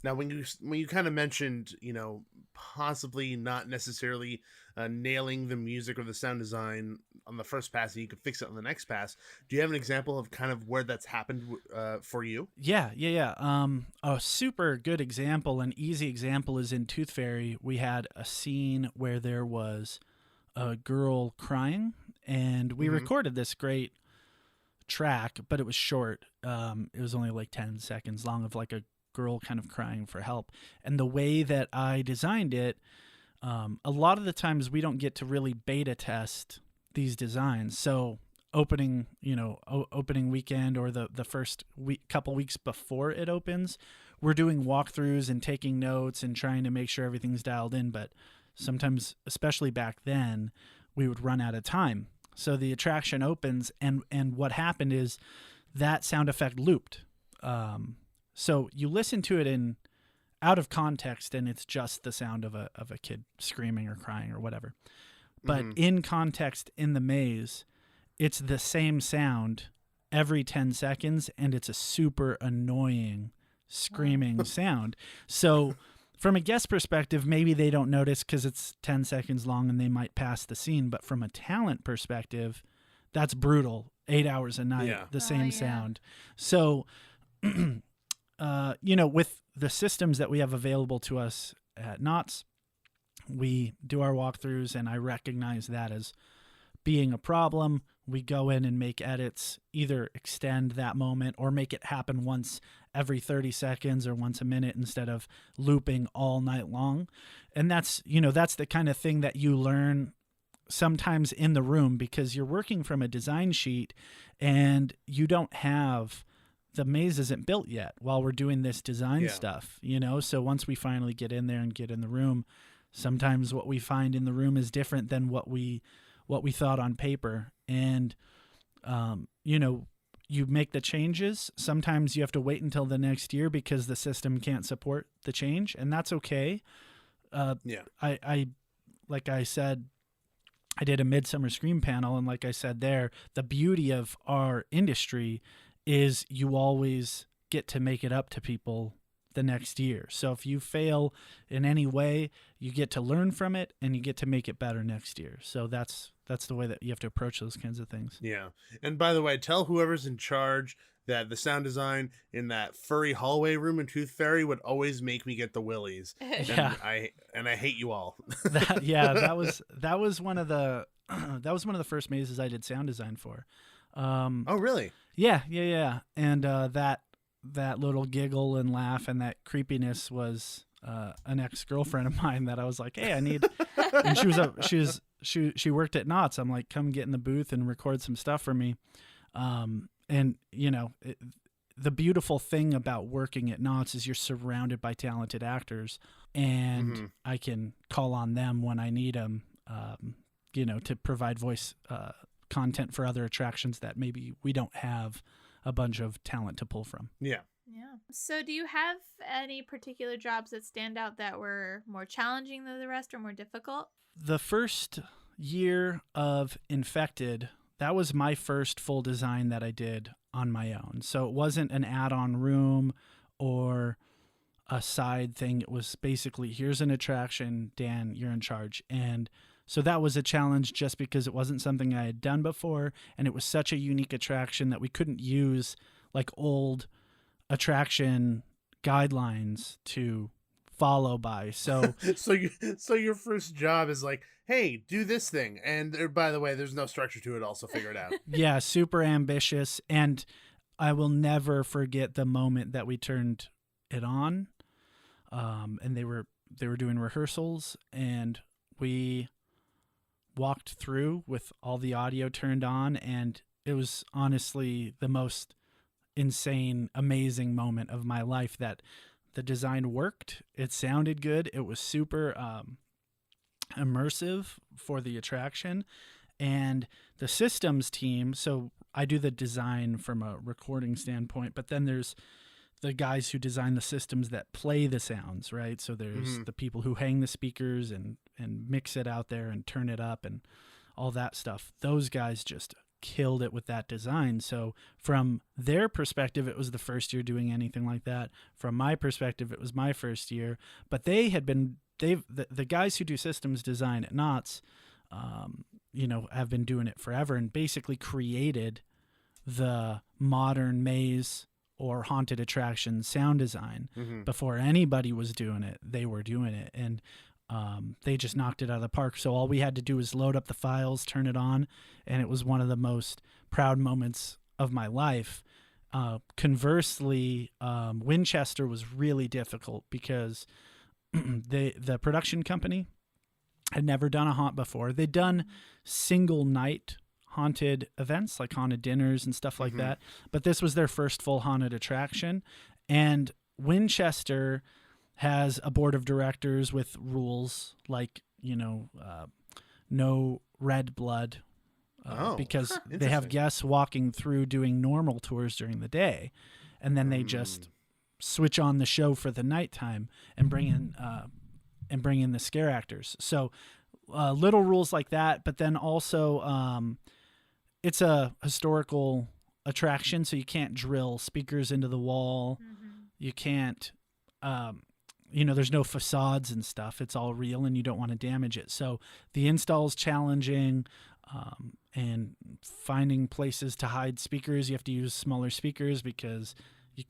Now, when you kind of mentioned, you know, possibly not necessarily nailing the music or the sound design on the first pass, and you could fix it on the next pass, do you have an example of kind of where that's happened for you? Yeah. A super good example, an easy example, is in Tooth Fairy. We had a scene where there was a girl crying, and we recorded this great track, but it was short. It was only like 10 seconds long of like a girl kind of crying for help. And the way that I designed it, a lot of the times we don't get to really beta test these designs. So opening weekend or the first couple weeks before it opens, we're doing walkthroughs and taking notes and trying to make sure everything's dialed in. But sometimes, especially back then, we would run out of time. So the attraction opens, and what happened is that sound effect looped. So you listen to it out of context, and it's just the sound of a kid screaming or crying or whatever. But in context, in the maze, it's the same sound every 10 seconds, and it's a super annoying screaming sound. So from a guest perspective, maybe they don't notice because it's 10 seconds long and they might pass the scene. But from a talent perspective, that's brutal. 8 hours a night, the same sound. So, with the systems that we have available to us at Knott's, we do our walkthroughs, and I recognize that as being a problem. We go in and make edits, either extend that moment or make it happen once every 30 seconds or once a minute instead of looping all night long. And that's the kind of thing that you learn sometimes in the room, because you're working from a design sheet and you don't have, the maze isn't built yet while we're doing this design stuff, So once we finally get in there and get in the room, sometimes what we find in the room is different than what we thought on paper. And, you make the changes. Sometimes you have to wait until the next year because the system can't support the change, and that's okay. I like I said, I did a Midsummer Scream panel, and like I said there, the beauty of our industry is you always get to make it up to people the next year. So if you fail in any way, you get to learn from it and you get to make it better next year. So that's the way that you have to approach those kinds of things. Yeah. And by the way, tell whoever's in charge that the sound design in that furry hallway room in Tooth Fairy would always make me get the willies. Yeah. And I hate you all. that was one of the first mazes I did sound design for. Oh really? Yeah. And that little giggle and laugh and that creepiness was an ex-girlfriend of mine that I was like, hey, I need, and she worked at Knott's. I'm like, come get in the booth and record some stuff for me. And the beautiful thing about working at Knott's is you're surrounded by talented actors, and I can call on them when I need them, to provide voice content for other attractions that maybe we don't have a bunch of talent to pull from. Yeah. So do you have any particular jobs that stand out that were more challenging than the rest or more difficult? The first year of Infected, that was my first full design that I did on my own. So it wasn't an add-on room or a side thing. It was basically, here's an attraction, Dan, you're in charge. And so that was a challenge just because it wasn't something I had done before, and it was such a unique attraction that we couldn't use like old attraction guidelines to follow by. So so your first job is like, hey, do this thing, and by the way, there's no structure to it, also figure it out. yeah, super ambitious. And I will never forget the moment that we turned it on. And they were doing rehearsals, and we walked through with all the audio turned on, and it was honestly the most insane, amazing moment of my life that the design worked. It sounded good. It was super immersive for the attraction. And the systems team, so I do the design from a recording standpoint, but then there's the guys who design the systems that play the sounds, right? So there's the people who hang the speakers and mix it out there and turn it up and all that stuff. Those guys just killed it with that design. So from their perspective, it was the first year doing anything like that. From my perspective, it was my first year. But the guys who do systems design at Knott's, have been doing it forever and basically created the modern maze or haunted attraction sound design. Before anybody was doing it, they were doing it. And they just knocked it out of the park. So all we had to do was load up the files, turn it on, and it was one of the most proud moments of my life. Conversely, Winchester was really difficult because the production company had never done a haunt before. They'd done single night haunted events like haunted dinners and stuff like that, but this was their first full haunted attraction. And Winchester has a board of directors with rules like, no red blood, because they have guests walking through doing normal tours during the day. And then they just switch on the show for the nighttime and bring in the scare actors. So little rules like that, but then also it's a historical attraction, so you can't drill speakers into the wall. You can't there's no facades and stuff. It's all real and you don't want to damage it. So the install is challenging, and finding places to hide speakers. You have to use smaller speakers because you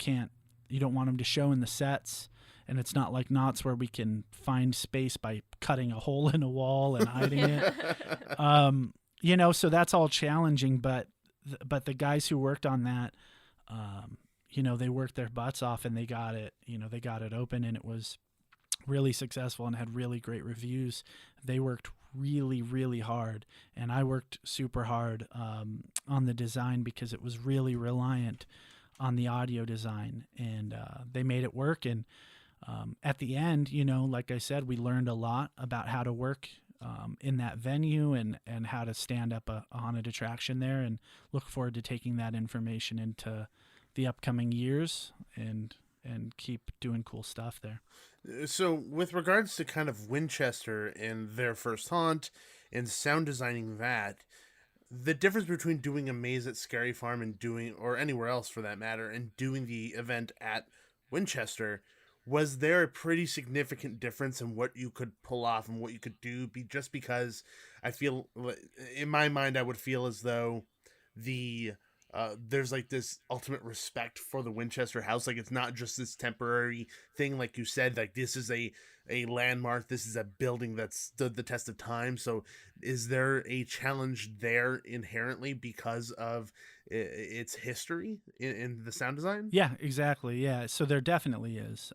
don't want them to show in the sets. And it's not like Knott's where we can find space by cutting a hole in a wall and hiding it. So that's all challenging, but the guys who worked on that, they worked their butts off and they got it open, and it was really successful and had really great reviews. They worked really, really hard, and I worked super hard on the design because it was really reliant on the audio design, and they made it work. And at the end, like I said, we learned a lot about how to work in that venue and how to stand up a haunted attraction there, and look forward to taking that information into the upcoming years and keep doing cool stuff there. So with regards to kind of Winchester and their first haunt and sound designing that, the difference between doing a maze at Scary Farm and doing, or anywhere else for that matter, and doing the event at Winchester, was there a pretty significant difference in what you could pull off and what you could do? Just because I feel, in my mind, I would feel as though there's like this ultimate respect for the Winchester house. Like, it's not just this temporary thing, like you said, like this is a landmark, this is a building that's stood the test of time. So is there a challenge there inherently because of its history in the sound design? Yeah, exactly. Yeah, so there definitely is.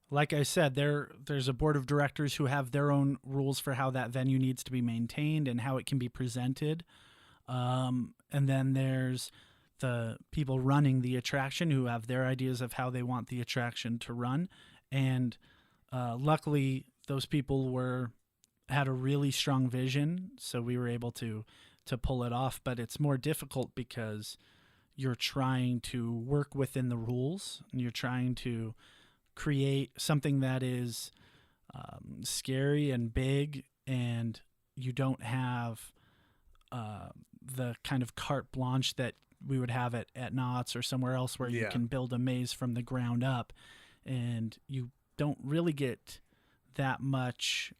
Like I said, there's a board of directors who have their own rules for how that venue needs to be maintained and how it can be presented. And then there's the people running the attraction who have their ideas of how they want the attraction to run. And luckily, those people had a really strong vision, so we were able to pull it off. But it's more difficult because you're trying to work within the rules, and you're trying to create something that is scary and big, and you don't have the kind of carte blanche that we would have at Knott's or somewhere else where you can build a maze from the ground up, and you don't really get that much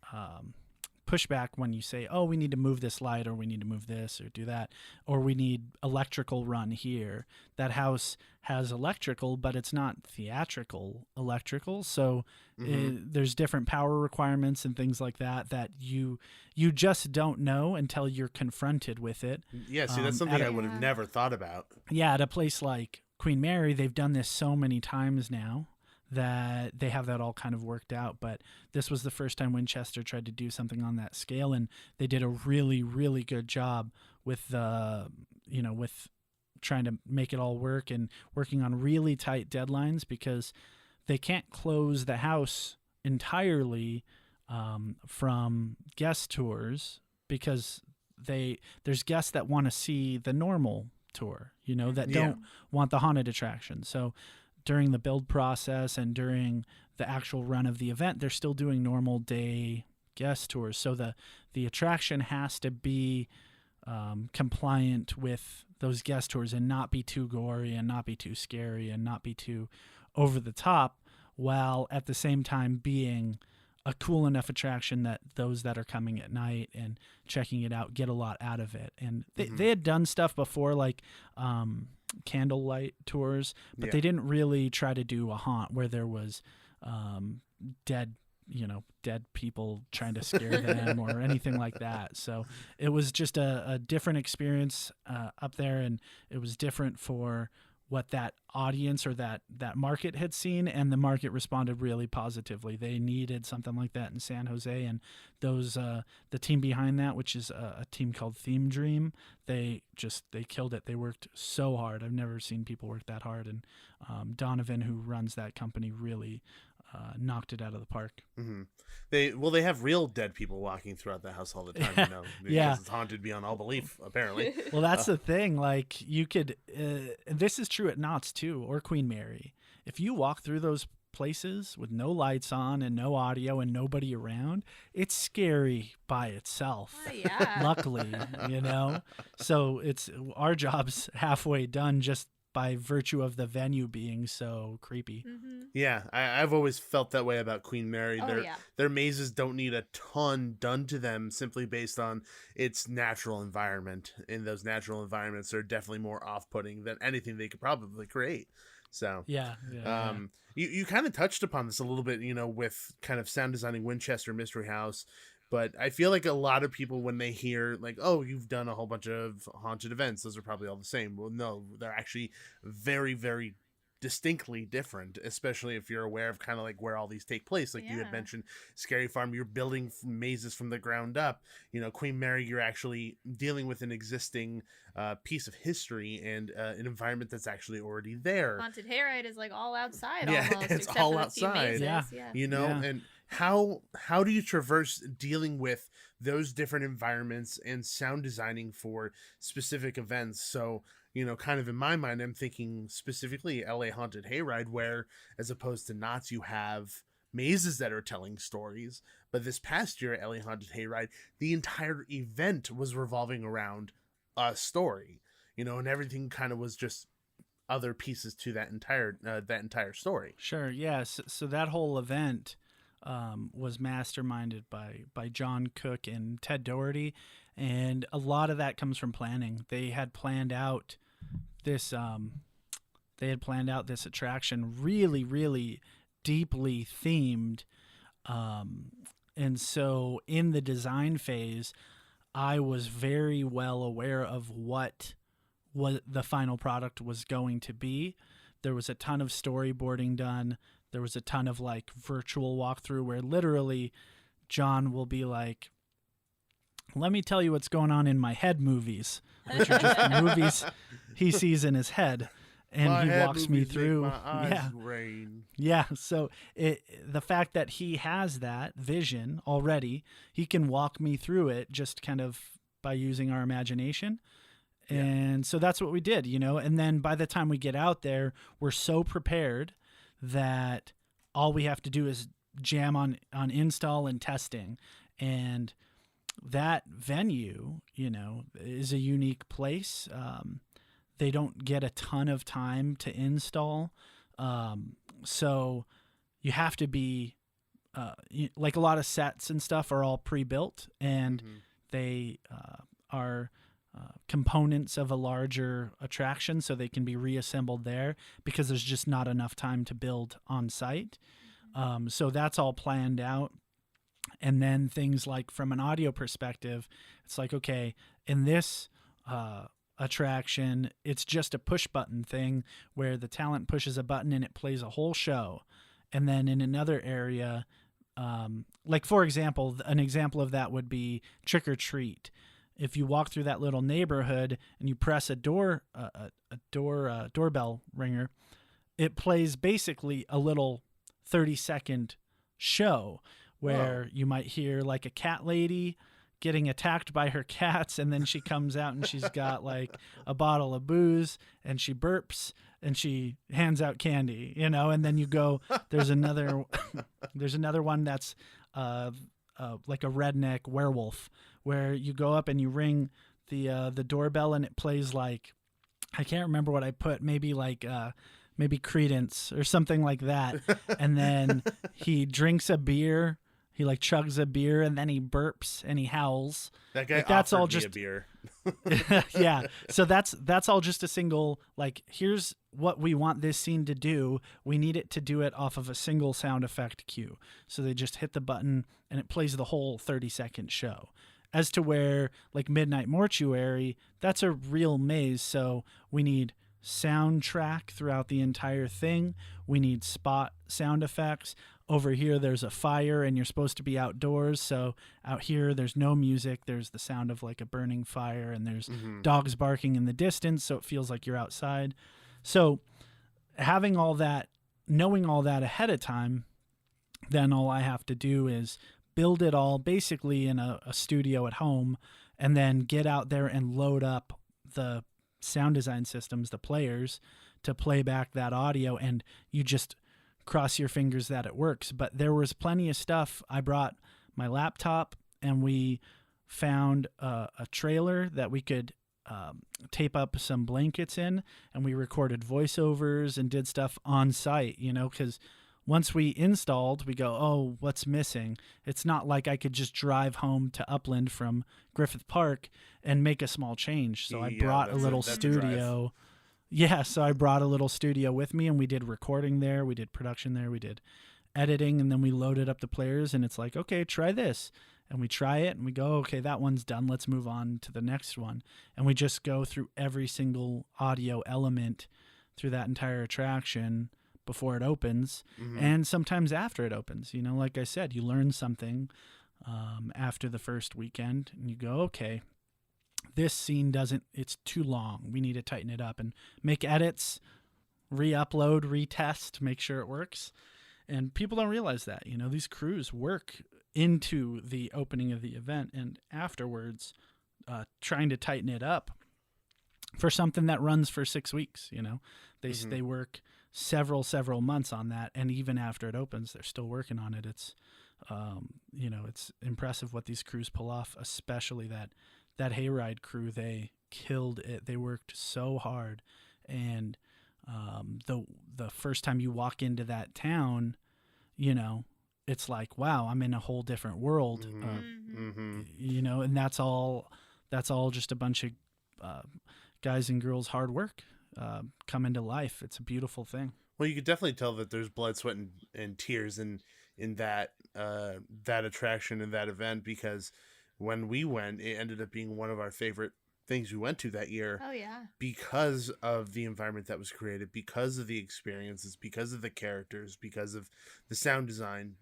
pushback when you say, oh, we need to move this light, or we need to move this or do that, or we need electrical run here. That house has electrical, but it's not theatrical electrical. So there's different power requirements and things like that you just don't know until you're confronted with it. Yeah, see, that's something I would have never thought about. Yeah, at a place like Queen Mary, they've done this so many times now that they have that all kind of worked out. But this was the first time Winchester tried to do something on that scale, and they did a really, really good job with with trying to make it all work and working on really tight deadlines, because they can't close the house entirely from guest tours, because there's guests that want to see the normal tour, that don't want the haunted attraction. So during the build process and during the actual run of the event, they're still doing normal day guest tours. So the attraction has to be compliant with those guest tours and not be too gory and not be too scary and not be too over the top, while at the same time being a cool enough attraction that those that are coming at night and checking it out get a lot out of it. And they had done stuff before, like candlelight tours, but they didn't really try to do a haunt where there was dead people trying to scare them or anything like that. So it was just a different experience up there, and it was different for what that audience or that market had seen, and the market responded really positively. They needed something like that in San Jose, and those the team behind that, which is a team called Theme Dream, they killed it. They worked so hard. I've never seen people work that hard, and Donovan, who runs that company, really knocked it out of the park. They have real dead people walking throughout the house all the time, because it's haunted beyond all belief, apparently. Well, that's the thing. Like, you could, this is true at Knott's too, or Queen Mary. If you walk through those places with no lights on and no audio and nobody around, it's scary by itself. Oh, yeah. Luckily, so it's our job's halfway done just by virtue of the venue being so creepy. Yeah, I've always felt that way about Queen Mary. Oh, their mazes don't need a ton done to them simply based on its natural environment. And those natural environments are definitely more off-putting than anything they could probably create. So you kind of touched upon this a little bit, with kind of sound designing Winchester Mystery House. But I feel like a lot of people, when they hear like, oh, you've done a whole bunch of haunted events, those are probably all the same. Well, no, they're actually very, very distinctly different, especially if you're aware of kind of like where all these take place. Like you had mentioned Scary Farm, you're building mazes from the ground up. Queen Mary, you're actually dealing with an existing piece of history and an environment that's actually already there. Haunted Hayride is like all outside Yeah, almost, it's except all for the few outside. mazes. And how do you traverse dealing with those different environments and sound designing for specific events? So, kind of in my mind, I'm thinking specifically LA Haunted Hayride, where as opposed to Knott's, you have mazes that are telling stories. But this past year at LA Haunted Hayride, the entire event was revolving around a story, and everything kind of was just other pieces to that entire story. Sure. Yes. So that whole event was masterminded by John Cook and Ted Doherty, and a lot of that comes from planning. They had planned out this attraction really, really deeply themed, and so in the design phase, I was very well aware of what the final product was going to be. There was a ton of storyboarding done. There was a ton of like virtual walkthrough where literally John will be like, let me tell you what's going on in my head movies, which are just the movies he sees in his head. And he walks me through. Yeah. So the fact that he has that vision already, he can walk me through it just kind of by using our imagination. And so that's what we did, and then by the time we get out there, we're so prepared that all we have to do is jam on install and testing. And that venue, is a unique place. They don't get a ton of time to install. So you have to be like a lot of sets and stuff are all pre-built, and Mhm. they are components of a larger attraction, so they can be reassembled there because there's just not enough time to build on site. So that's all planned out. And then things like from an audio perspective, it's like, okay, in this attraction, it's just a push button thing where the talent pushes a button and it plays a whole show. And then in another area, like for example, an example of that would be Trick or Treat. If you walk through that little neighborhood and you press a doorbell ringer, it plays basically a little 30-second show where you might hear like a cat lady getting attacked by her cats, and then she comes out and she's got like a bottle of booze and she burps and she hands out candy, and then you go, there's another one that's like a redneck werewolf, where you go up and you ring the doorbell and it plays like, I can't remember what I put, maybe Credence or something like that. And then he drinks a beer, he like chugs a beer, and then he burps and he howls. That guy like, that's offered all me just a beer. yeah. So that's all just a single, like, here's what we want this scene to do. We need it to do it off of a single sound effect cue. So they just hit the button and it plays the whole 30-second show. As to where like Midnight Mortuary, that's a real maze. So we need soundtrack throughout the entire thing. We need spot sound effects. Over here, there's a fire and you're supposed to be outdoors. So out here, there's no music. There's the sound of like a burning fire, and there's dogs barking in the distance. So it feels like you're outside. So having all that, knowing all that ahead of time, then all I have to do is build it all basically in a studio at home, and then get out there and load up the sound design systems, the players, to play back that audio, and you just cross your fingers that it works. But there was plenty of stuff. I brought my laptop, and we found a trailer that we could tape up some blankets in, and we recorded voiceovers and did stuff on site, because once we installed, we go, oh, what's missing? It's not like I could just drive home to Upland from Griffith Park and make a small change. So I brought a little studio. Yeah, so I brought a little studio with me, and we did recording there, we did production there, we did editing, and then we loaded up the players, and it's like, okay, try this. And we try it, and we go, okay, that one's done. Let's move on to the next one. And we just go through every single audio element through that entire attraction before it opens, and sometimes after it opens. Like I said, you learn something after the first weekend, and you go, okay, this scene it's too long. We need to tighten it up and make edits, re-upload, retest, make sure it works. And people don't realize that, these crews work into the opening of the event and afterwards, trying to tighten it up for something that runs for 6 weeks. They work several months on that, and even after it opens, they're still working on it. It's it's impressive what these crews pull off, especially that Hayride crew. They killed it. They worked so hard, and the first time you walk into that town, it's like, wow, I'm in a whole different world. And that's all just a bunch of guys and girls' hard work come into life. It's a beautiful thing. Well, you could definitely tell that there's blood, sweat, and tears in that attraction and that event, because when we went, it ended up being one of our favorite things we went to that year. Oh yeah. Because of the environment that was created, because of the experiences, because of the characters, because of the sound design.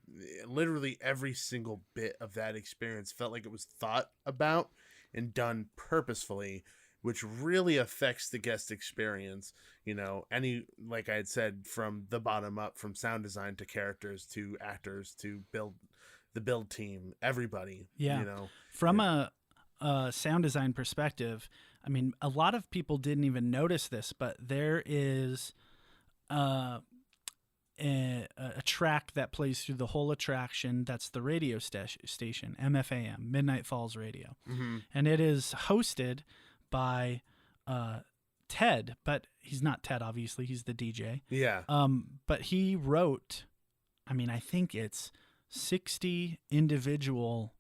Literally every single bit of that experience felt like it was thought about and done purposefully, which really affects the guest experience. Like I had said, from the bottom up, from sound design to characters to actors to the build team, everybody. Yeah. From a sound design perspective, I mean, a lot of people didn't even notice this, but there is a track that plays through the whole attraction. That's the radio station, MFAM, Midnight Falls Radio. And it is hosted by Ted, but he's not Ted, obviously. He's the DJ. Yeah. But he wrote, I think it's 60 individual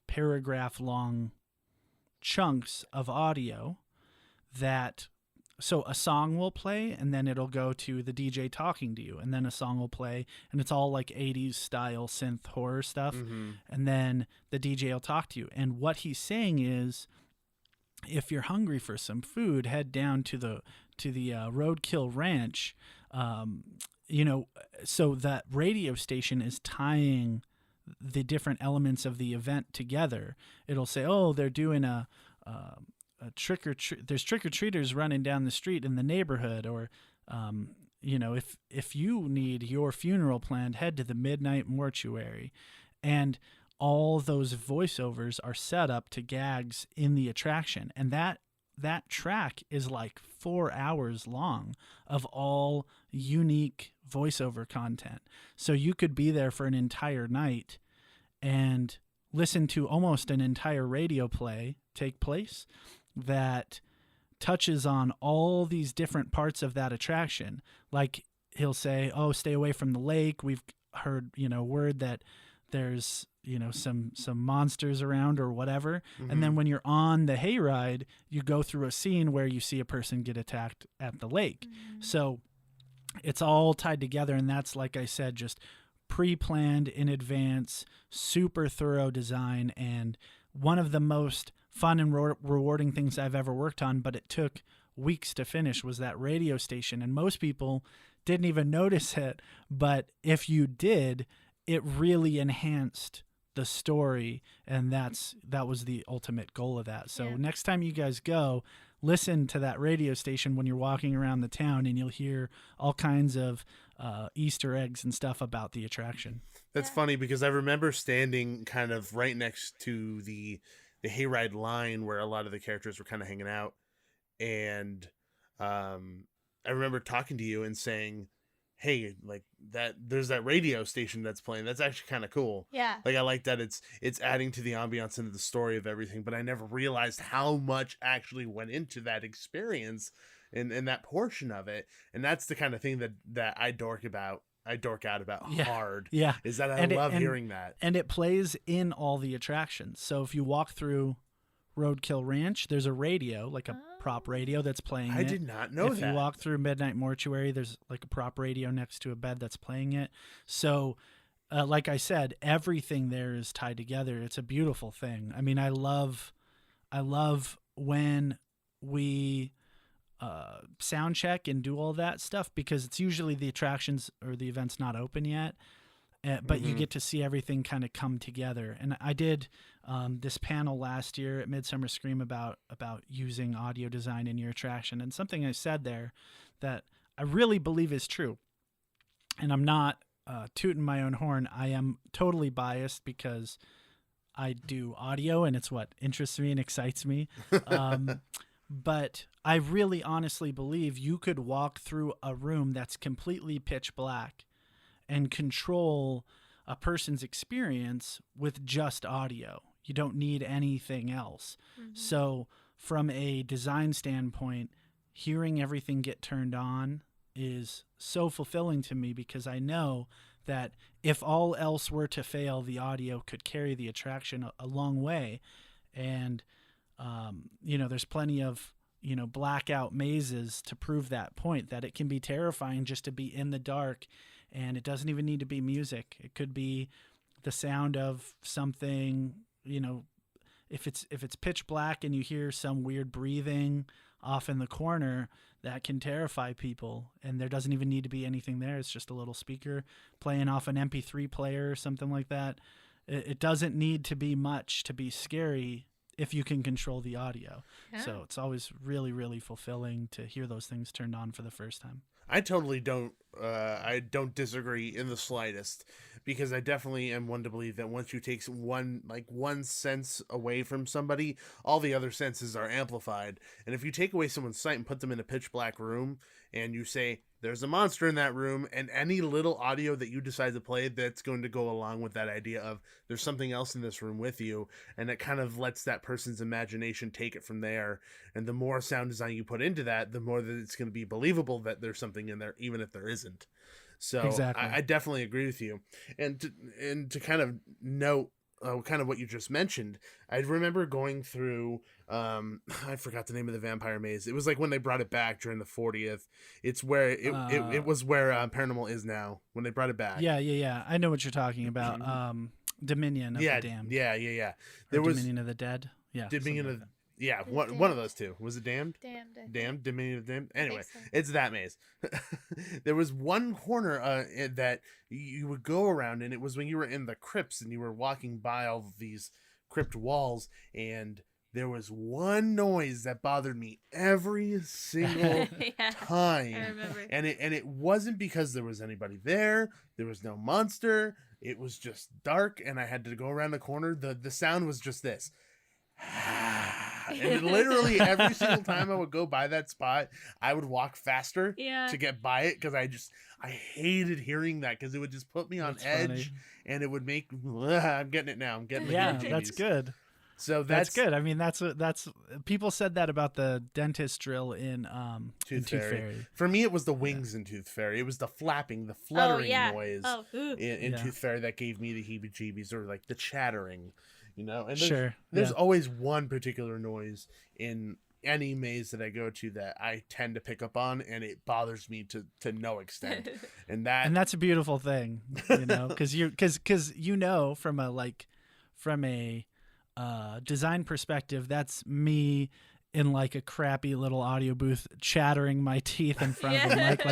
paragraph long chunks of audio so a song will play and then it'll go to the DJ talking to you, and then a song will play and it's all like 80s style synth horror stuff. And then the DJ will talk to you. And what he's saying is, if you're hungry for some food, head down to the Roadkill Ranch. So that radio station is tying the different elements of the event together. It'll say, oh, they're doing a there's trick-or-treaters running down the street in the neighborhood, or if you need your funeral planned, head to the Midnight Mortuary. And all those voiceovers are set up to gags in the attraction, and that track is like 4 hours long of all unique voiceover content. So you could be there for an entire night and listen to almost an entire radio play take place that touches on all these different parts of that attraction. Like he'll say, oh, stay away from the lake. We've heard, word that there's, some monsters around or whatever. And then when you're on the hayride, you go through a scene where you see a person get attacked at the lake. So it's all tied together. And that's, like I said, just pre-planned in advance, super thorough design, and one of the most fun and rewarding things I've ever worked on, but it took weeks to finish, was that radio station. And most people didn't even notice it, but if you did, it really enhanced the story, and that was the ultimate goal of that. So next time you guys go, listen to that radio station when you're walking around the town, and you'll hear all kinds of Easter eggs and stuff about the attraction. That's funny, because I remember standing kind of right next to the hayride line where a lot of the characters were kind of hanging out, and I remember talking to you and saying, hey, like that, there's that radio station that's playing. That's actually kind of cool. Yeah. Like, I like that it's adding to the ambiance and to the story of everything, but I never realized how much actually went into that experience and that portion of it. And that's the kind of thing that I dork out about hard. Yeah. Is that I love hearing that. And it plays in all the attractions. So if you walk through Roadkill Ranch, there's a radio, like a prop radio that's playing it. I did not know that. If you walk through Midnight Mortuary, there's like a prop radio next to a bed that's playing it. So, like I said, everything there is tied together. It's a beautiful thing. I mean, I love when we sound check and do all that stuff, because it's usually the attractions or the event's not open yet. But you get to see everything kind of come together. And I did this panel last year at Midsummer Scream about using audio design in your attraction. And something I said there that I really believe is true, and I'm not tooting my own horn. I am totally biased because I do audio and it's what interests me and excites me. But I really honestly believe you could walk through a room that's completely pitch black and control a person's experience with just audio. You don't need anything else. So from a design standpoint, hearing everything get turned on is so fulfilling to me, because I know that if all else were to fail, the audio could carry the attraction a long way. And, there's plenty of, blackout mazes to prove that point, that it can be terrifying just to be in the dark. And it doesn't even need to be music. It could be the sound of something, if it's pitch black and you hear some weird breathing off in the corner, that can terrify people. And there doesn't even need to be anything there. It's just a little speaker playing off an MP3 player or something like that. It doesn't need to be much to be scary if you can control the audio. Yeah. So it's always really, really fulfilling to hear those things turned on for the first time. I totally don't. I don't disagree in the slightest, because I definitely am one to believe that once you take one sense away from somebody, all the other senses are amplified. And if you take away someone's sight and put them in a pitch black room, and you say there's a monster in that room, and any little audio that you decide to play, that's going to go along with that idea of there's something else in this room with you, and it kind of lets that person's imagination take it from there. And the more sound design you put into that, the more that it's going to be believable that there's something in there, even if there isn't. So Exactly. I definitely agree with you. And to kind of note kind of what you just mentioned, I remember going through I forgot the name of the vampire maze. It was like when they brought it back during the 40th. It's where it was where Paranormal is now when they brought it back. Yeah. I know what you're talking about. Dominion of the Damned. Yeah. There was Dominion of the Dead. Yeah. Dominion of one of those two. Was it Damned? Damned, Dominion of the Damned. Anyway, so. It's that maze. There was one corner that you would go around, and it was when you were in the crypts and you were walking by all of these crypt walls, and there was one noise that bothered me every single time. I remember. And it wasn't because there was anybody there. There was no monster. It was just dark, and I had to go around the corner. The sound was just this. And literally every single time I would go by that spot, I would walk faster to get by it, because I hated hearing that, because it would just put me on edge. Funny. And it would make I'm getting it now. I'm getting it. That's good. So that's good. I mean, that's people said that about the dentist drill in Tooth Fairy. For me, it was the wings in Tooth Fairy. It was the flapping, the fluttering noise in Tooth Fairy that gave me the heebie-jeebies, or like the chattering, And there's always one particular noise in any maze that I go to that I tend to pick up on, and it bothers me to no extent. And that's a beautiful thing, because from a design perspective, that's me in like a crappy little audio booth chattering my teeth in front of a mic,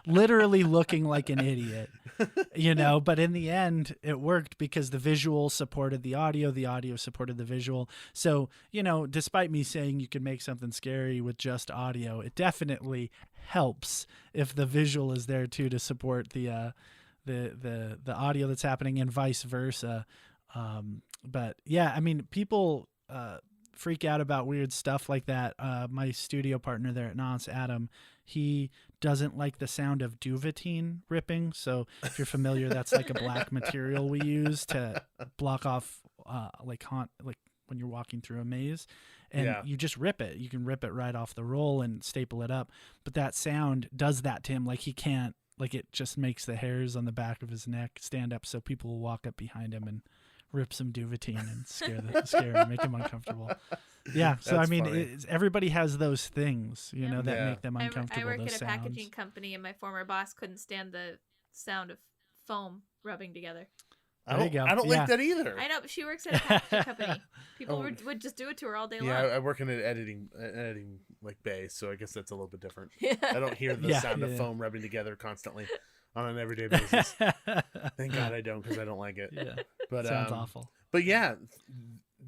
literally looking like an idiot, but in the end it worked because the visual supported the audio supported the visual. So, despite me saying you can make something scary with just audio, it definitely helps if the visual is there too, to support the audio that's happening, and vice versa. But yeah, I mean, people freak out about weird stuff like that. My studio partner there at Knott, Adam, he doesn't like the sound of duvetine ripping. So if you're familiar, that's like a black material we use to block off like when you're walking through a maze, and you just rip it. You can rip it right off the roll and staple it up. But that sound does that to him. Like he can't, like it just makes the hairs on the back of his neck stand up. So people will walk up behind him and rip some duvetine and scare him, make him uncomfortable. Yeah, so That's I mean, everybody has those things, that make them uncomfortable. I work those at a sounds. packaging company, and my former boss couldn't stand the sound of foam rubbing together. I don't like that either. I know, but she works at a packaging company. People would just do it to her all day long. Yeah, I work in an editing like bay, so I guess that's a little bit different. I don't hear the sound of foam rubbing together constantly on an everyday basis. Thank God I don't, because I don't like it. Yeah, but sounds awful. But yeah,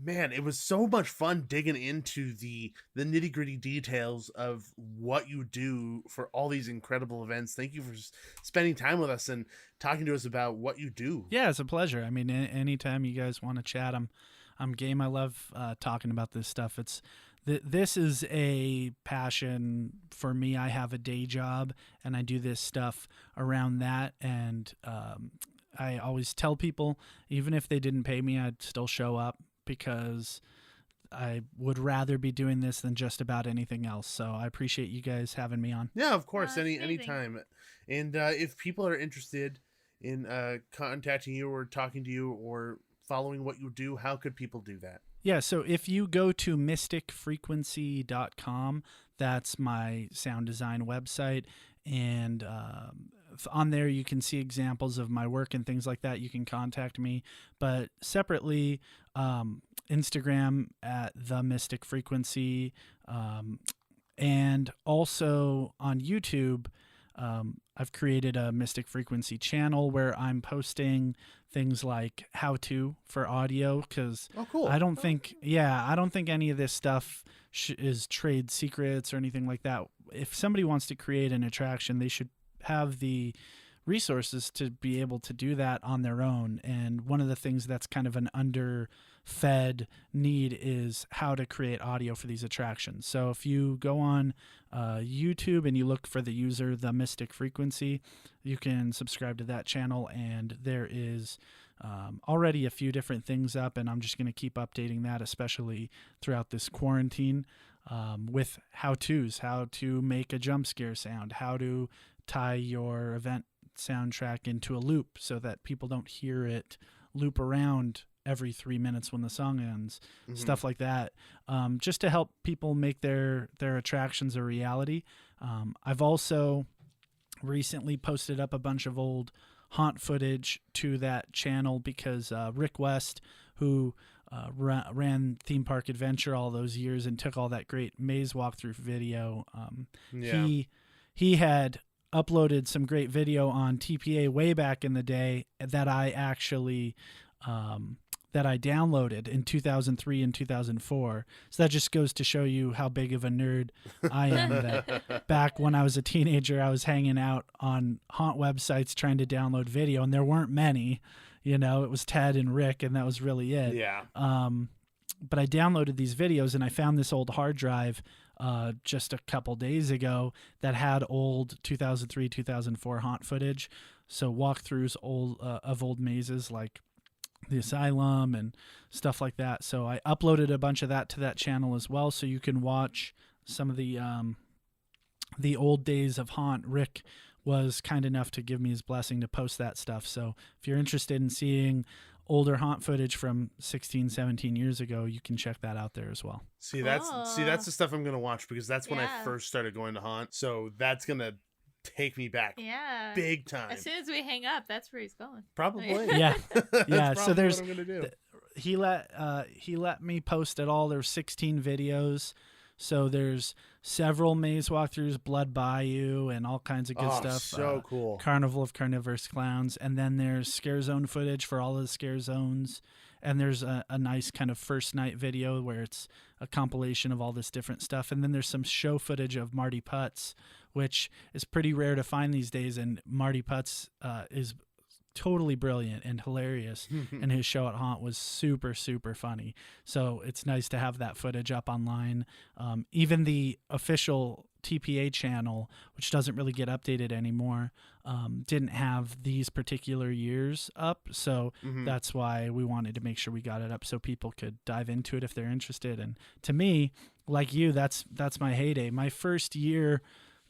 man, it was so much fun digging into the nitty gritty details of what you do for all these incredible events. Thank you for spending time with us and talking to us about what you do. Yeah, it's a pleasure. I mean, anytime you guys want to chat, I'm game. I love talking about this stuff. This is a passion for me. I have a day job, and I do this stuff around that. And I always tell people, even if they didn't pay me, I'd still show up, because I would rather be doing this than just about anything else. So I appreciate you guys having me on. Yeah, of course, anytime. And if people are interested in contacting you or talking to you or following what you do, how could people do that? Yeah, so if you go to mysticfrequency.com, that's my sound design website, and on there you can see examples of my work and things like that. You can contact me, but separately, Instagram at The Mystic Frequency, and also on YouTube, I've created a Mystic Frequency channel where I'm posting things like how-to for audio, because I don't think any of this stuff is trade secrets or anything like that. If somebody wants to create an attraction, they should have the resources to be able to do that on their own. And one of the things that's kind of an underfed need is how to create audio for these attractions. So if you go on YouTube and you look for the user The Mystic Frequency, you can subscribe to that channel, and there is already a few different things up, and I'm just going to keep updating that, especially throughout this quarantine, with how-tos, how to make a jump scare sound, how to tie your event soundtrack into a loop so that people don't hear it loop around every 3 minutes when the song ends, stuff like that, just to help people make their attractions a reality. I've also recently posted up a bunch of old haunt footage to that channel because Rick West, who ran Theme Park Adventure all those years and took all that great maze walkthrough video, he had uploaded some great video on TPA way back in the day that I actually that I downloaded in 2003 and 2004. So that just goes to show you how big of a nerd I am. That back when I was a teenager, I was hanging out on haunt websites trying to download video, and there weren't many. You know, it was Ted and Rick, and that was really it. Yeah. But I downloaded these videos, and I found this old hard drive just a couple days ago that had old 2003, 2004 haunt footage. So walkthroughs of old mazes like the Asylum and stuff like that. So I uploaded a bunch of that to that channel as well, so you can watch some of the old days of haunt. Rick was kind enough to give me his blessing to post that stuff. So if you're interested in seeing older haunt footage from 16, 17 years ago, you can check that out there as well. See, that's the stuff I'm going to watch because that's when I first started going to haunt. So that's going to take me back big time. As soon as we hang up, that's where he's going. Probably. Yeah. Yeah. That's So there's, what I'm going to do. He let me post it all. There's 16 videos. So there's several maze walkthroughs, Blood Bayou, and all kinds of good stuff. So cool. Carnival of Carnivorous Clowns. And then there's Scare Zone footage for all of the Scare Zones. And there's a nice kind of first night video where it's a compilation of all this different stuff. And then there's some show footage of Marty Putz, which is pretty rare to find these days. And Marty Putz is totally brilliant and hilarious, and his show at Haunt was super, super funny. So it's nice to have that footage up online. Even the official TPA channel, which doesn't really get updated anymore, didn't have these particular years up. So that's why we wanted to make sure we got it up so people could dive into it if they're interested. And to me, like you, that's my heyday. My first year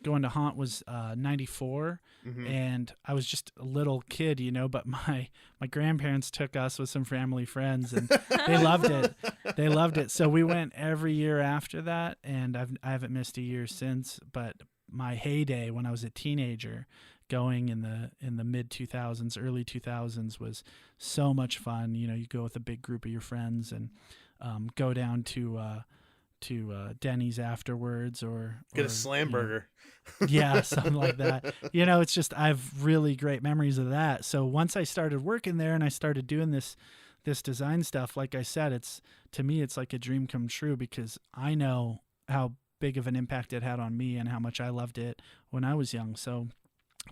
going to Haunt was 94, and I was just a little kid, you know, but my grandparents took us with some family friends, and they loved it. They loved it. So we went every year after that, and I haven't missed a year since. But my heyday when I was a teenager, going in the mid 2000s, early 2000s, was so much fun. You know, you go with a big group of your friends and go down to Denny's afterwards, or get a slam burger. Yeah, something like that. You know, it's just, I have really great memories of that. So once I started working there and I started doing this design stuff, like I said, to me it's like a dream come true, because I know how big of an impact it had on me and how much I loved it when I was young. So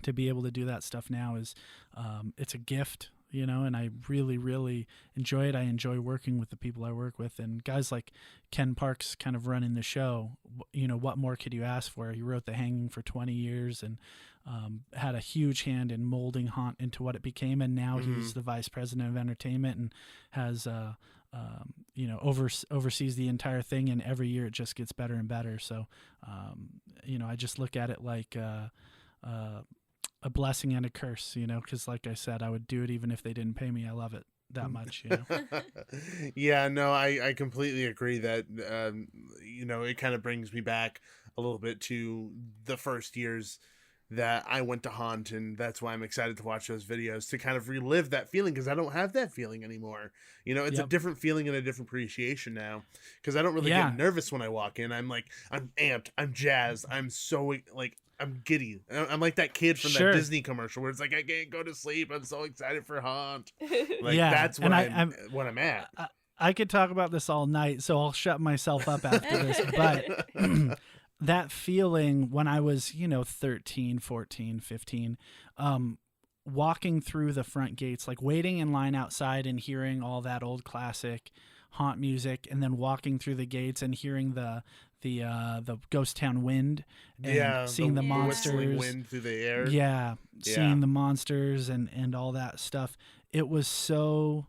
to be able to do that stuff now is it's a gift, you know, and I really, really enjoy it. I enjoy working with the people I work with, and guys like Ken Parks kind of running the show. You know, what more could you ask for? He wrote The Hanging for 20 years and had a huge hand in molding Haunt into what it became. And now he's the vice president of entertainment and has, you know, oversees the entire thing. And every year it just gets better and better. So, you know, I just look at it like, a blessing and a curse, you know, because like I said, I would do it even if they didn't pay me. I love it that much, you know. Yeah, no, I completely agree that, you know, it kind of brings me back a little bit to the first years that I went to Haunt, and that's why I'm excited to watch those videos, to kind of relive that feeling, because I don't have that feeling anymore. You know, it's a different feeling and a different appreciation now, because I don't really get nervous when I walk in. I'm like, I'm amped, I'm jazzed, I'm so, like, I'm giddy. I'm like that kid from that Disney commercial where it's like, I can't go to sleep, I'm so excited for Haunt. Like, that's what I'm at. I could talk about this all night, so I'll shut myself up after this, but that feeling when I was, you know, 13, 14, 15, walking through the front gates, like waiting in line outside and hearing all that old classic Haunt music, and then walking through the gates and hearing the ghost town wind, and seeing the monsters, wind through the air. Seeing the monsters and all that stuff. It was so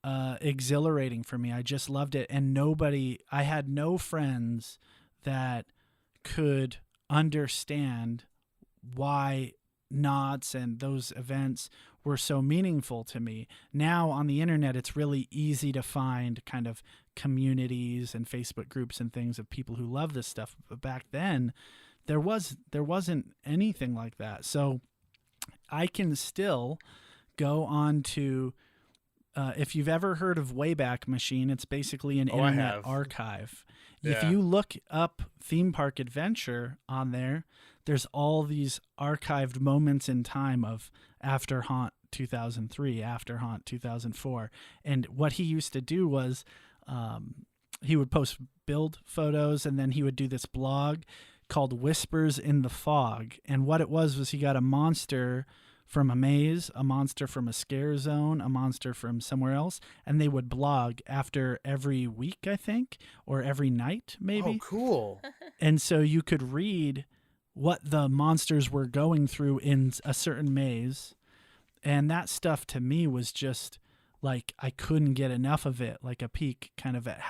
exhilarating for me. I just loved it. And I had no friends that could understand why Knotts and those events were so meaningful to me. Now on the internet, it's really easy to find kind of communities and Facebook groups and things of people who love this stuff. But back then, there wasn't anything like that. So I can still go on to, if you've ever heard of Wayback Machine, it's basically an internet archive. Yeah. If you look up Theme Park Adventure on there, there's all these archived moments in time of after Haunt 2003, after Haunt 2004. And what he used to do was he would post build photos, and then he would do this blog called Whispers in the Fog. And what it was he got a monster from a maze, a monster from a scare zone, a monster from somewhere else, and they would blog after every week, I think, or every night, maybe. Oh, cool. And so you could read what the monsters were going through in a certain maze. And that stuff to me was just like, I couldn't get enough of it, like a peek kind of at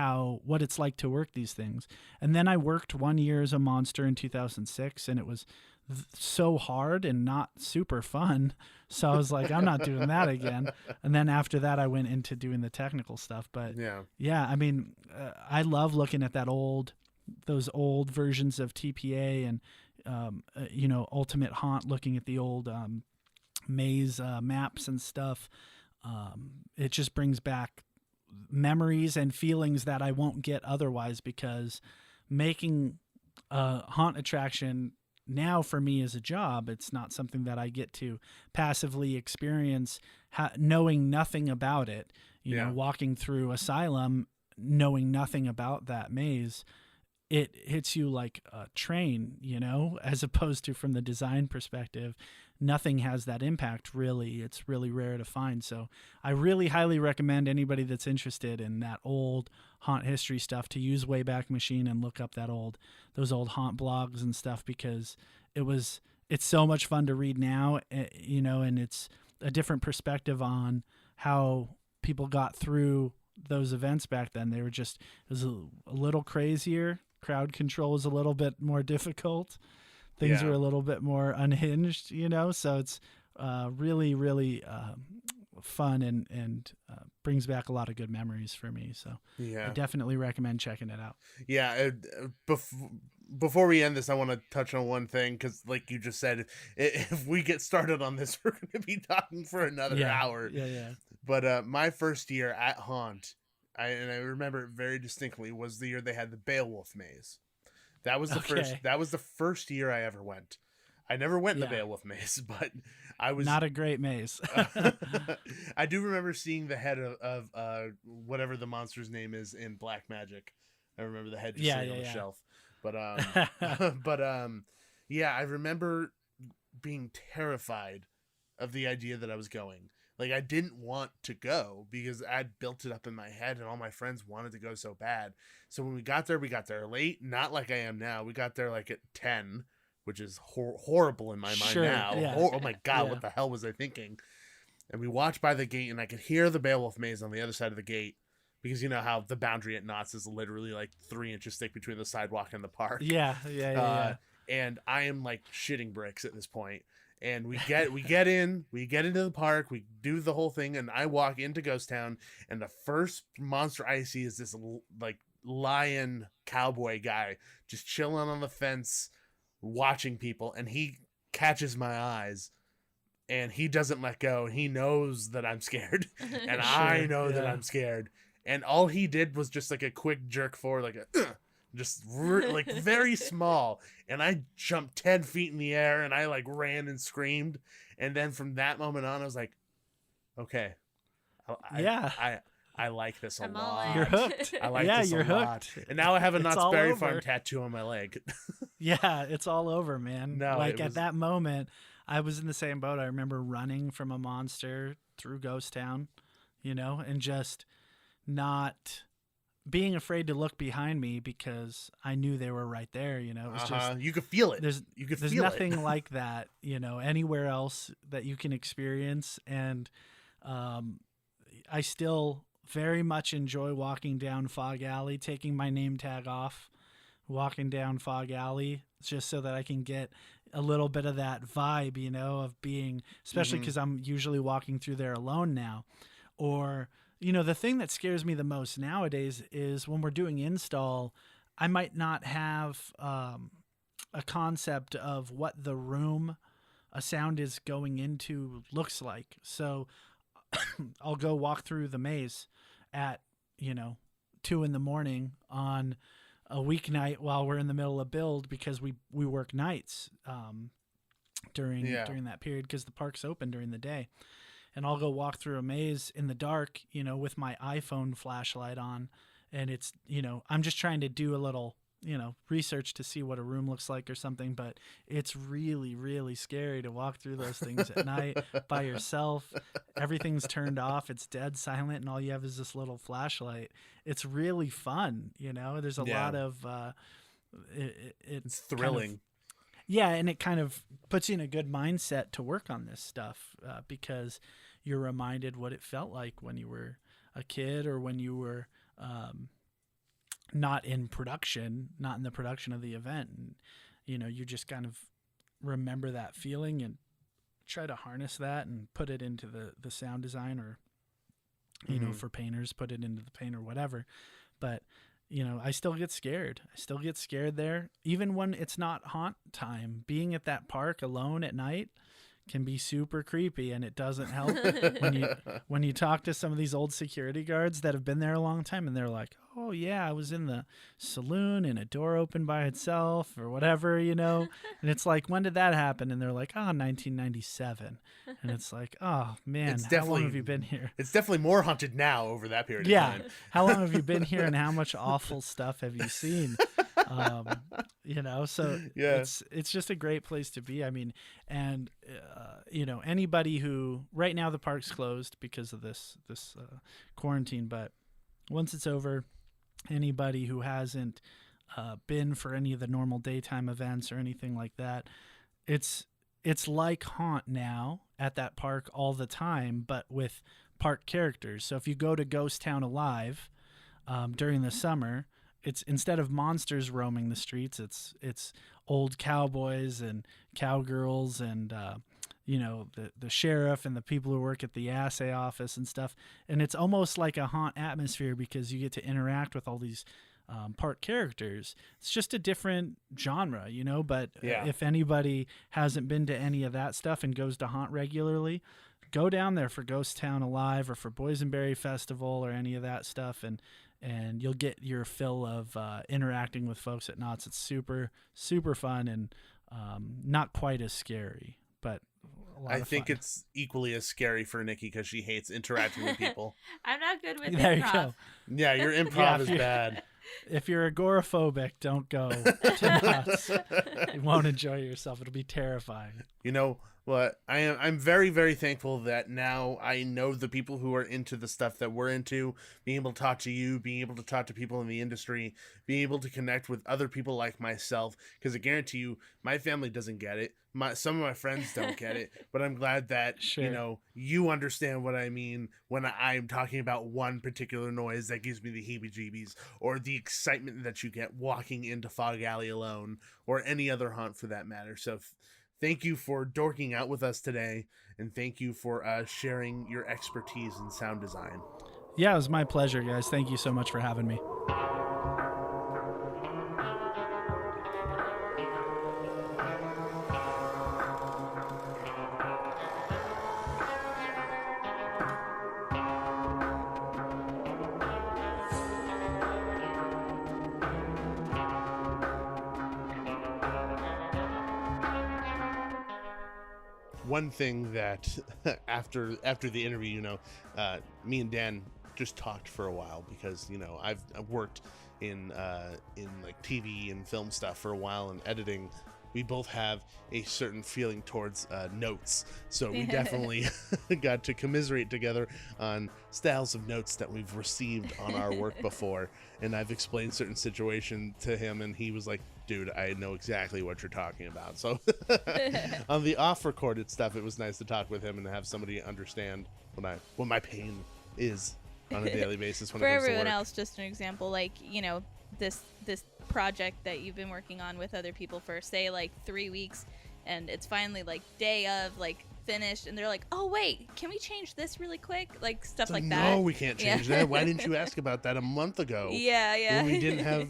what it's like to work these things. And then I worked 1 year as a monster in 2006, and it was so hard and not super fun. So I was like, I'm not doing that again. And then after that, I went into doing the technical stuff. But yeah, I mean, I love looking at those old versions of TPA and, Ultimate Haunt, looking at the old maze maps and stuff. It just brings back memories and feelings that I won't get otherwise, because making a haunt attraction now for me is a job. It's not something that I get to passively experience knowing nothing about it. You know, walking through Asylum, knowing nothing about that maze, it hits you like a train, as opposed to from the design perspective, nothing has that impact really. It's really rare to find. So I really highly recommend anybody that's interested in that old haunt history stuff to use Wayback Machine and look up those old haunt blogs and stuff, because it's so much fun to read now, and it's a different perspective on how people got through those events back then. It was a little crazier. Crowd control was a little bit more difficult. Things were a little bit more unhinged, so it's really, really fun and brings back a lot of good memories for me. So I definitely recommend checking it out. Yeah. Before we end this, I want to touch on one thing, because like you just said, if we get started on this, we're going to be talking for another hour. Yeah. But my first year at Haunt, I remember it very distinctly, was the year they had the Beowulf maze. That was the first year I ever went. I never went in the Beowulf maze, but I was not a great maze. I do remember seeing the head of whatever the monster's name is in Black Magic. I remember the head just sitting on the shelf. But I remember being terrified of the idea that I was going. Like, I didn't want to go because I'd built it up in my head and all my friends wanted to go so bad. So when we got there late, not like I am now. We got there like at 10, which is horrible in my mind now. Yeah. Oh my God, what the hell was I thinking? And we walked by the gate, and I could hear the Beowulf maze on the other side of the gate, because you know how the boundary at Knott's is literally like 3 inches thick between the sidewalk and the park. Yeah. And I am like shitting bricks at this point. And we get into the park, we do the whole thing, and I walk into Ghost Town, and the first monster I see is this like lion cowboy guy just chilling on the fence, watching people, and he catches my eyes, and he doesn't let go. He knows that I'm scared, and I know that I'm scared, and all he did was just like a quick jerk forward, like a like very small, and I jumped 10 feet in the air, and I like ran and screamed, and then from that moment on I was like, okay, I like this a lot. You're hooked. I like this a lot. And now I have a Knott's Berry Farm tattoo on my leg. Yeah, it's all over, man. No, like at that moment I was in the same boat. I remember running from a monster through Ghost Town, and just not being afraid to look behind me because I knew they were right there. It was just, you could feel it. There's nothing like that, anywhere else that you can experience. And I still very much enjoy walking down Fog Alley, taking my name tag off, walking down Fog Alley, just so that I can get a little bit of that vibe, you know, of being, especially because I'm usually walking through there alone now. Or, you know, the thing that scares me the most nowadays is when we're doing install, I might not have a concept of what the room a sound is going into looks like. So I'll go walk through the maze at, 2 a.m. on a weeknight while we're in the middle of build, because we work nights during that period, because the park's open during the day. And I'll go walk through a maze in the dark, with my iPhone flashlight on. And it's, I'm just trying to do a little, research to see what a room looks like or something. But it's really, really scary to walk through those things at night by yourself. Everything's turned off. It's dead silent. And all you have is this little flashlight. It's really fun. There's a lot of, it's thrilling. And it kind of puts you in a good mindset to work on this stuff because you're reminded what it felt like when you were a kid, or when you were not in the production of the event. And, you just kind of remember that feeling and try to harness that and put it into the sound design, or, for painters, put it into the paint or whatever. But I still get scared. There. Even when it's not haunt time, being at that park alone at night can be super creepy, and it doesn't help when you talk to some of these old security guards that have been there a long time, and they're like, oh yeah, I was in the saloon and a door opened by itself or whatever, and it's like, when did that happen? And they're like, 1997. And it's like, oh man, how long have you been here? It's definitely more haunted now over that period of time. How long have you been here, and how much awful stuff have you seen? So it's just a great place to be. I mean, and anybody who, right now the park's closed because of this quarantine, but once it's over, anybody who hasn't been for any of the normal daytime events or anything like that, it's like haunt now at that park all the time, but with park characters. So if you go to Ghost Town Alive during the summer, it's, instead of monsters roaming the streets, it's old cowboys and cowgirls and the sheriff and the people who work at the assay office and stuff. And it's almost like a haunt atmosphere because you get to interact with all these park characters. It's just a different genre, but if anybody hasn't been to any of that stuff and goes to haunt regularly, go down there for Ghost Town Alive or for Boysenberry Festival or any of that stuff, and you'll get your fill of interacting with folks at Knott's. It's super, super fun and not quite as scary, but I think it's equally as scary for Nikki because she hates interacting with people. I'm not good with there improv. You go. Yeah, your improv is bad. If you're agoraphobic, don't go to Knott's. You won't enjoy yourself. It'll be terrifying. You know what? I'm very, very thankful that now I know the people who are into the stuff that we're into, being able to talk to you, being able to talk to people in the industry, being able to connect with other people like myself, because I guarantee you, my family doesn't get it. Some of my friends don't get it, but I'm glad that, you understand what I mean when I'm talking about one particular noise that gives me the heebie-jeebies, or the excitement that you get walking into Fog Alley alone, or any other haunt for that matter. So thank you for dorking out with us today, and thank you for sharing your expertise in sound design. Yeah, it was my pleasure, guys. Thank you so much for having me. One thing that after the interview, me and Dan just talked for a while because I've worked in like TV and film stuff for a while, and editing. We both have a certain feeling towards notes, so we definitely got to commiserate together on styles of notes that we've received on our work before. And I've explained certain situation to him, and he was like, dude, I know exactly what you're talking about. So on the off-recorded stuff, it was nice to talk with him and have somebody understand what my pain is on a daily basis when For it comes to everyone work. else, just an example, like, this project that you've been working on with other people for, say, like 3 weeks, and it's finally like day of, like, finished, and they're like, oh wait, can we change this really quick, like stuff like that. No, we can't change that. Why didn't you ask about that a month ago? Yeah when we didn't have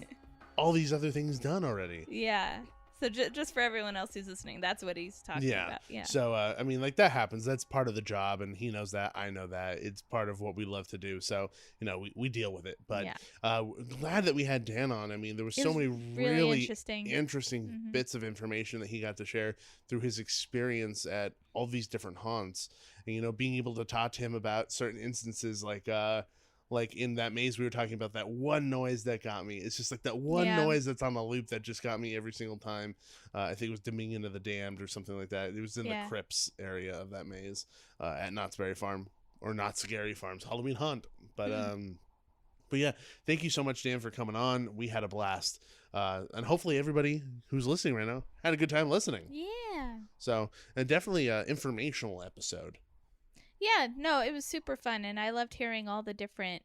all these other things done already. Yeah, so just for everyone else who's listening, that's what he's talking about. Yeah, so I mean, like, that happens. That's part of the job, and he knows that, I know that. It's part of what we love to do, so we deal with it. But glad that we had Dan on. I mean, there was so many really interesting bits of information that he got to share through his experience at all these different haunts, and being able to talk to him about certain instances, like in that maze we were talking about, that one noise that got me. It's just like that one noise that's on the loop that just got me every single time. I think it was Dominion of the Damned or something like that. It was in the crypts area of that maze at Knott's Berry Farm, or Not Scary Farm's Halloween Hunt. But yeah, thank you so much, Dan, for coming on. We had a blast. And hopefully everybody who's listening right now had a good time listening. Yeah. So, and definitely an informational episode. Yeah, no, it was super fun, and I loved hearing all the different,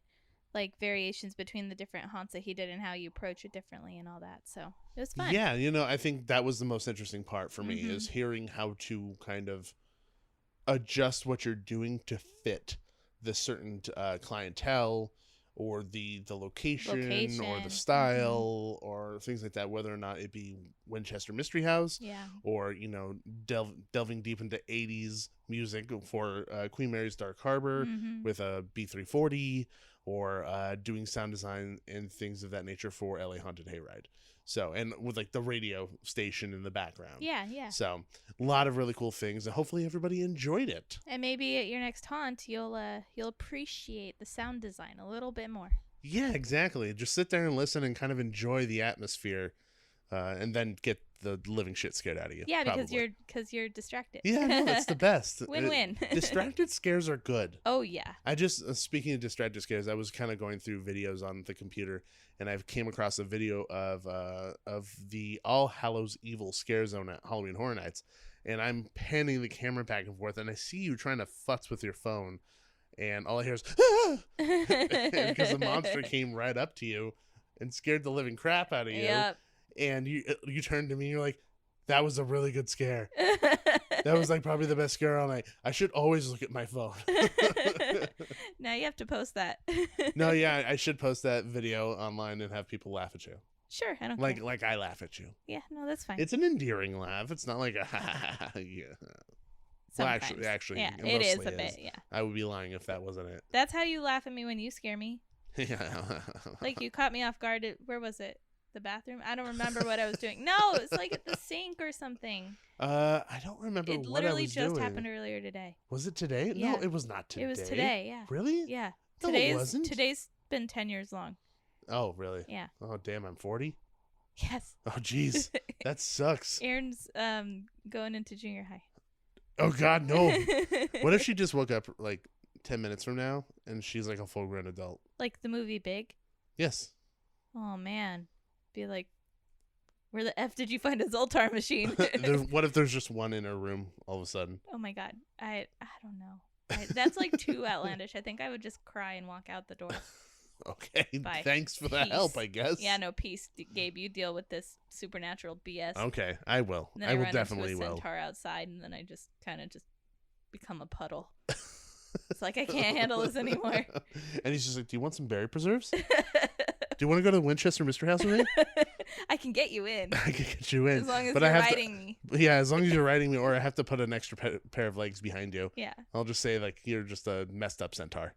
like, variations between the different haunts that he did and how you approach it differently and all that. So it was fun. Yeah, I think that was the most interesting part for me, is hearing how to kind of adjust what you're doing to fit the certain clientele, or the location or the style or things like that, whether or not it be Winchester Mystery House, or delving deep into 80s music for Queen Mary's Dark Harbor with a B340, or doing sound design and things of that nature for LA Haunted Hayride. So, and with like the radio station in the background. Yeah. So, a lot of really cool things, and hopefully everybody enjoyed it. And maybe at your next haunt, you'll appreciate the sound design a little bit more. Yeah, exactly. Just sit there and listen and kind of enjoy the atmosphere, and then get the living shit scared out of you. Yeah, because you're distracted. Yeah, no, that's the best. Win-win. Distracted scares are good. Oh yeah. I just speaking of distracted scares, I was kind of going through videos on the computer, and I came across a video of the All Hallows Evil Scare Zone at Halloween Horror Nights, and I'm panning the camera back and forth, and I see you trying to futz with your phone, and all I hear is ah! Because the monster came right up to you and scared the living crap out of you. Yep. And you turned to me and you're like, that was a really good scare. That was like probably the best scare all night. I should always look at my phone. Now you have to post that. No, yeah, I should post that video online and have people laugh at you. Sure, I don't care. Like I laugh at you. Yeah, no, that's fine. It's an endearing laugh. It's not like a ha ha ha. Yeah. Sometimes. Well, actually, yeah, it is a bit. Yeah. I would be lying if that wasn't it. That's how you laugh at me when you scare me. Yeah. Like you caught me off guard. Where was it? The bathroom? I don't remember what I was doing. No, it's like at the sink or something. I don't remember what I was doing. It literally just happened earlier today. Was it today? Yeah. No, it was not today. It was today, yeah. Really? Yeah. No, it wasn't. Today's been 10 years long. Oh, really? Yeah. Oh, damn, I'm 40? Yes. Oh, jeez. That sucks. Aaron's going into junior high. Oh, God, no. What if she just woke up like 10 minutes from now and she's like a full-grown adult? Like the movie Big? Yes. Oh, man. Be like, where the F did you find a Zoltar machine? What if there's just one in her room all of a sudden? Oh, my God. I don't know. That's like too outlandish. I think I would just cry and walk out the door. Okay. Bye. Thanks for the help, I guess. Yeah, no, peace. Gabe, you deal with this supernatural BS. Okay, I will. I will definitely into a centaur outside, and then I just kind of just become a puddle. It's like I can't handle this anymore. And he's just like, "Do you want some berry preserves? Do you want to go to the Winchester Mystery House with me? I can get you in. I can get you in. As long as you're riding me. Yeah, as long as you're riding me, or I have to put an extra pair of legs behind you. Yeah. I'll just say, like, you're just a messed up centaur.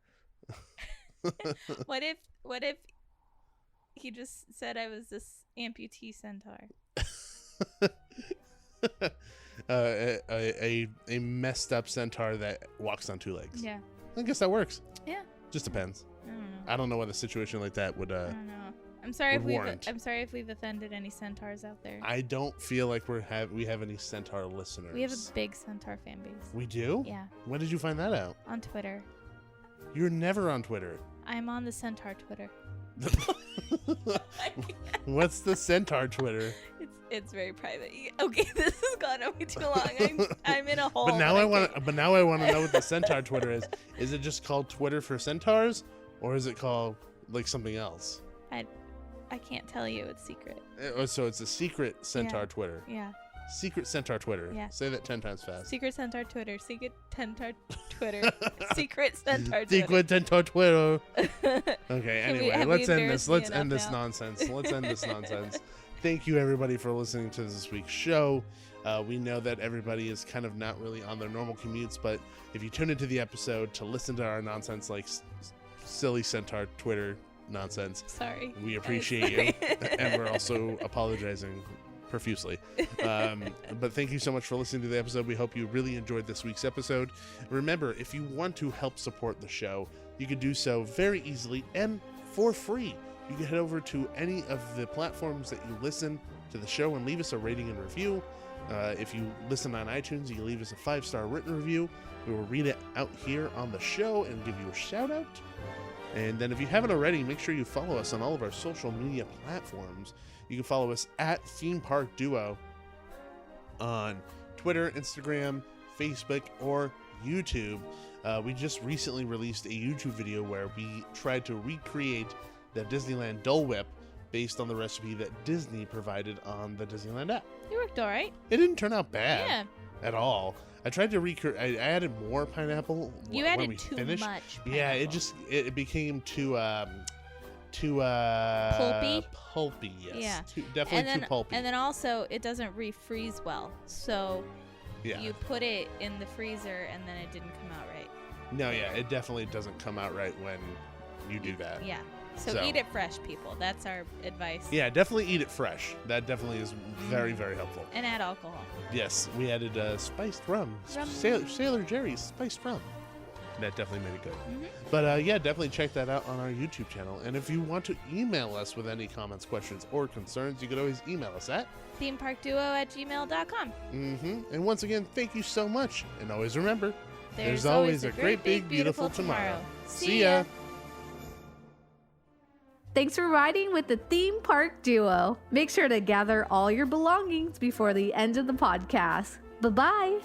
What if he just said I was this amputee centaur? A messed up centaur that walks on two legs. Yeah. I guess that works. Yeah. Just depends. I don't know. I don't know what a situation like that would. I don't know. I'm sorry if we've offended any centaurs out there. I don't feel like we have any centaur listeners. We have a big centaur fan base. We do? Yeah. When did you find that out? On Twitter. You're never on Twitter. I'm on the centaur Twitter. What's the centaur Twitter? It's very private. Okay, this has gone on way too long. I'm in a hole. But now I want to know what the centaur Twitter is. Is it just called Twitter for centaurs, or is it called like something else? I can't tell you. It's secret. So it's a secret Centaur Twitter. Yeah. Secret Centaur Twitter. Yeah. Say that 10 times fast. Secret Centaur Twitter. Secret Centaur Twitter. Secret Centaur Twitter. Secret Centaur Twitter. Okay, Have anyway, you let's end embarrassed this. me Let's enough end this now? nonsense. Let's end this nonsense. Thank you, everybody, for listening to this week's show. We know that everybody is kind of not really on their normal commutes, but if you tune into the episode to listen to our nonsense, like silly Centaur Twitter nonsense, Sorry. we appreciate you, and we're also apologizing profusely. But thank you so much for listening to the episode. We hope you really enjoyed this week's episode. Remember, if you want to help support the show, you can do so very easily and for free. You can head over to any of the platforms that you listen to the show and leave us a rating and review. If you listen on iTunes, you can leave us a 5-star written review. We will read it out here on the show and give you a shout out. And then if you haven't already, make sure you follow us on all of our social media platforms. You can follow us at Theme Park Duo on Twitter, Instagram, Facebook, or YouTube. We just recently released a YouTube video where we tried to recreate the Disneyland Dole Whip based on the recipe that Disney provided on the Disneyland app. You worked all right. It didn't turn out bad Yeah. at all. I tried to recreate. I added more pineapple. You when added we too finished. much. Yeah, pineapple. it became too Pulpy? Pulpy, yes. Yeah. Definitely too pulpy. And then also, it doesn't refreeze well. So yeah. you put it in the freezer, and then it didn't come out right. No, yeah, it definitely doesn't come out right when you do that. Yeah. So eat it fresh, people. That's our advice. Yeah, definitely eat it fresh. That definitely is very, very helpful. And add alcohol. Yes, we added spiced rum. Rum. Sailor Jerry's spiced rum. That definitely made it good. Mm-hmm. But yeah, definitely check that out on our YouTube channel. And if you want to email us with any comments, questions, or concerns, you could always email us at themeparkduo@gmail.com. And once again, thank you so much. And always remember, There's always a great, big, beautiful tomorrow. See ya. Thanks for riding with the Theme Park Duo. Make sure to gather all your belongings before the end of the podcast. Bye-bye.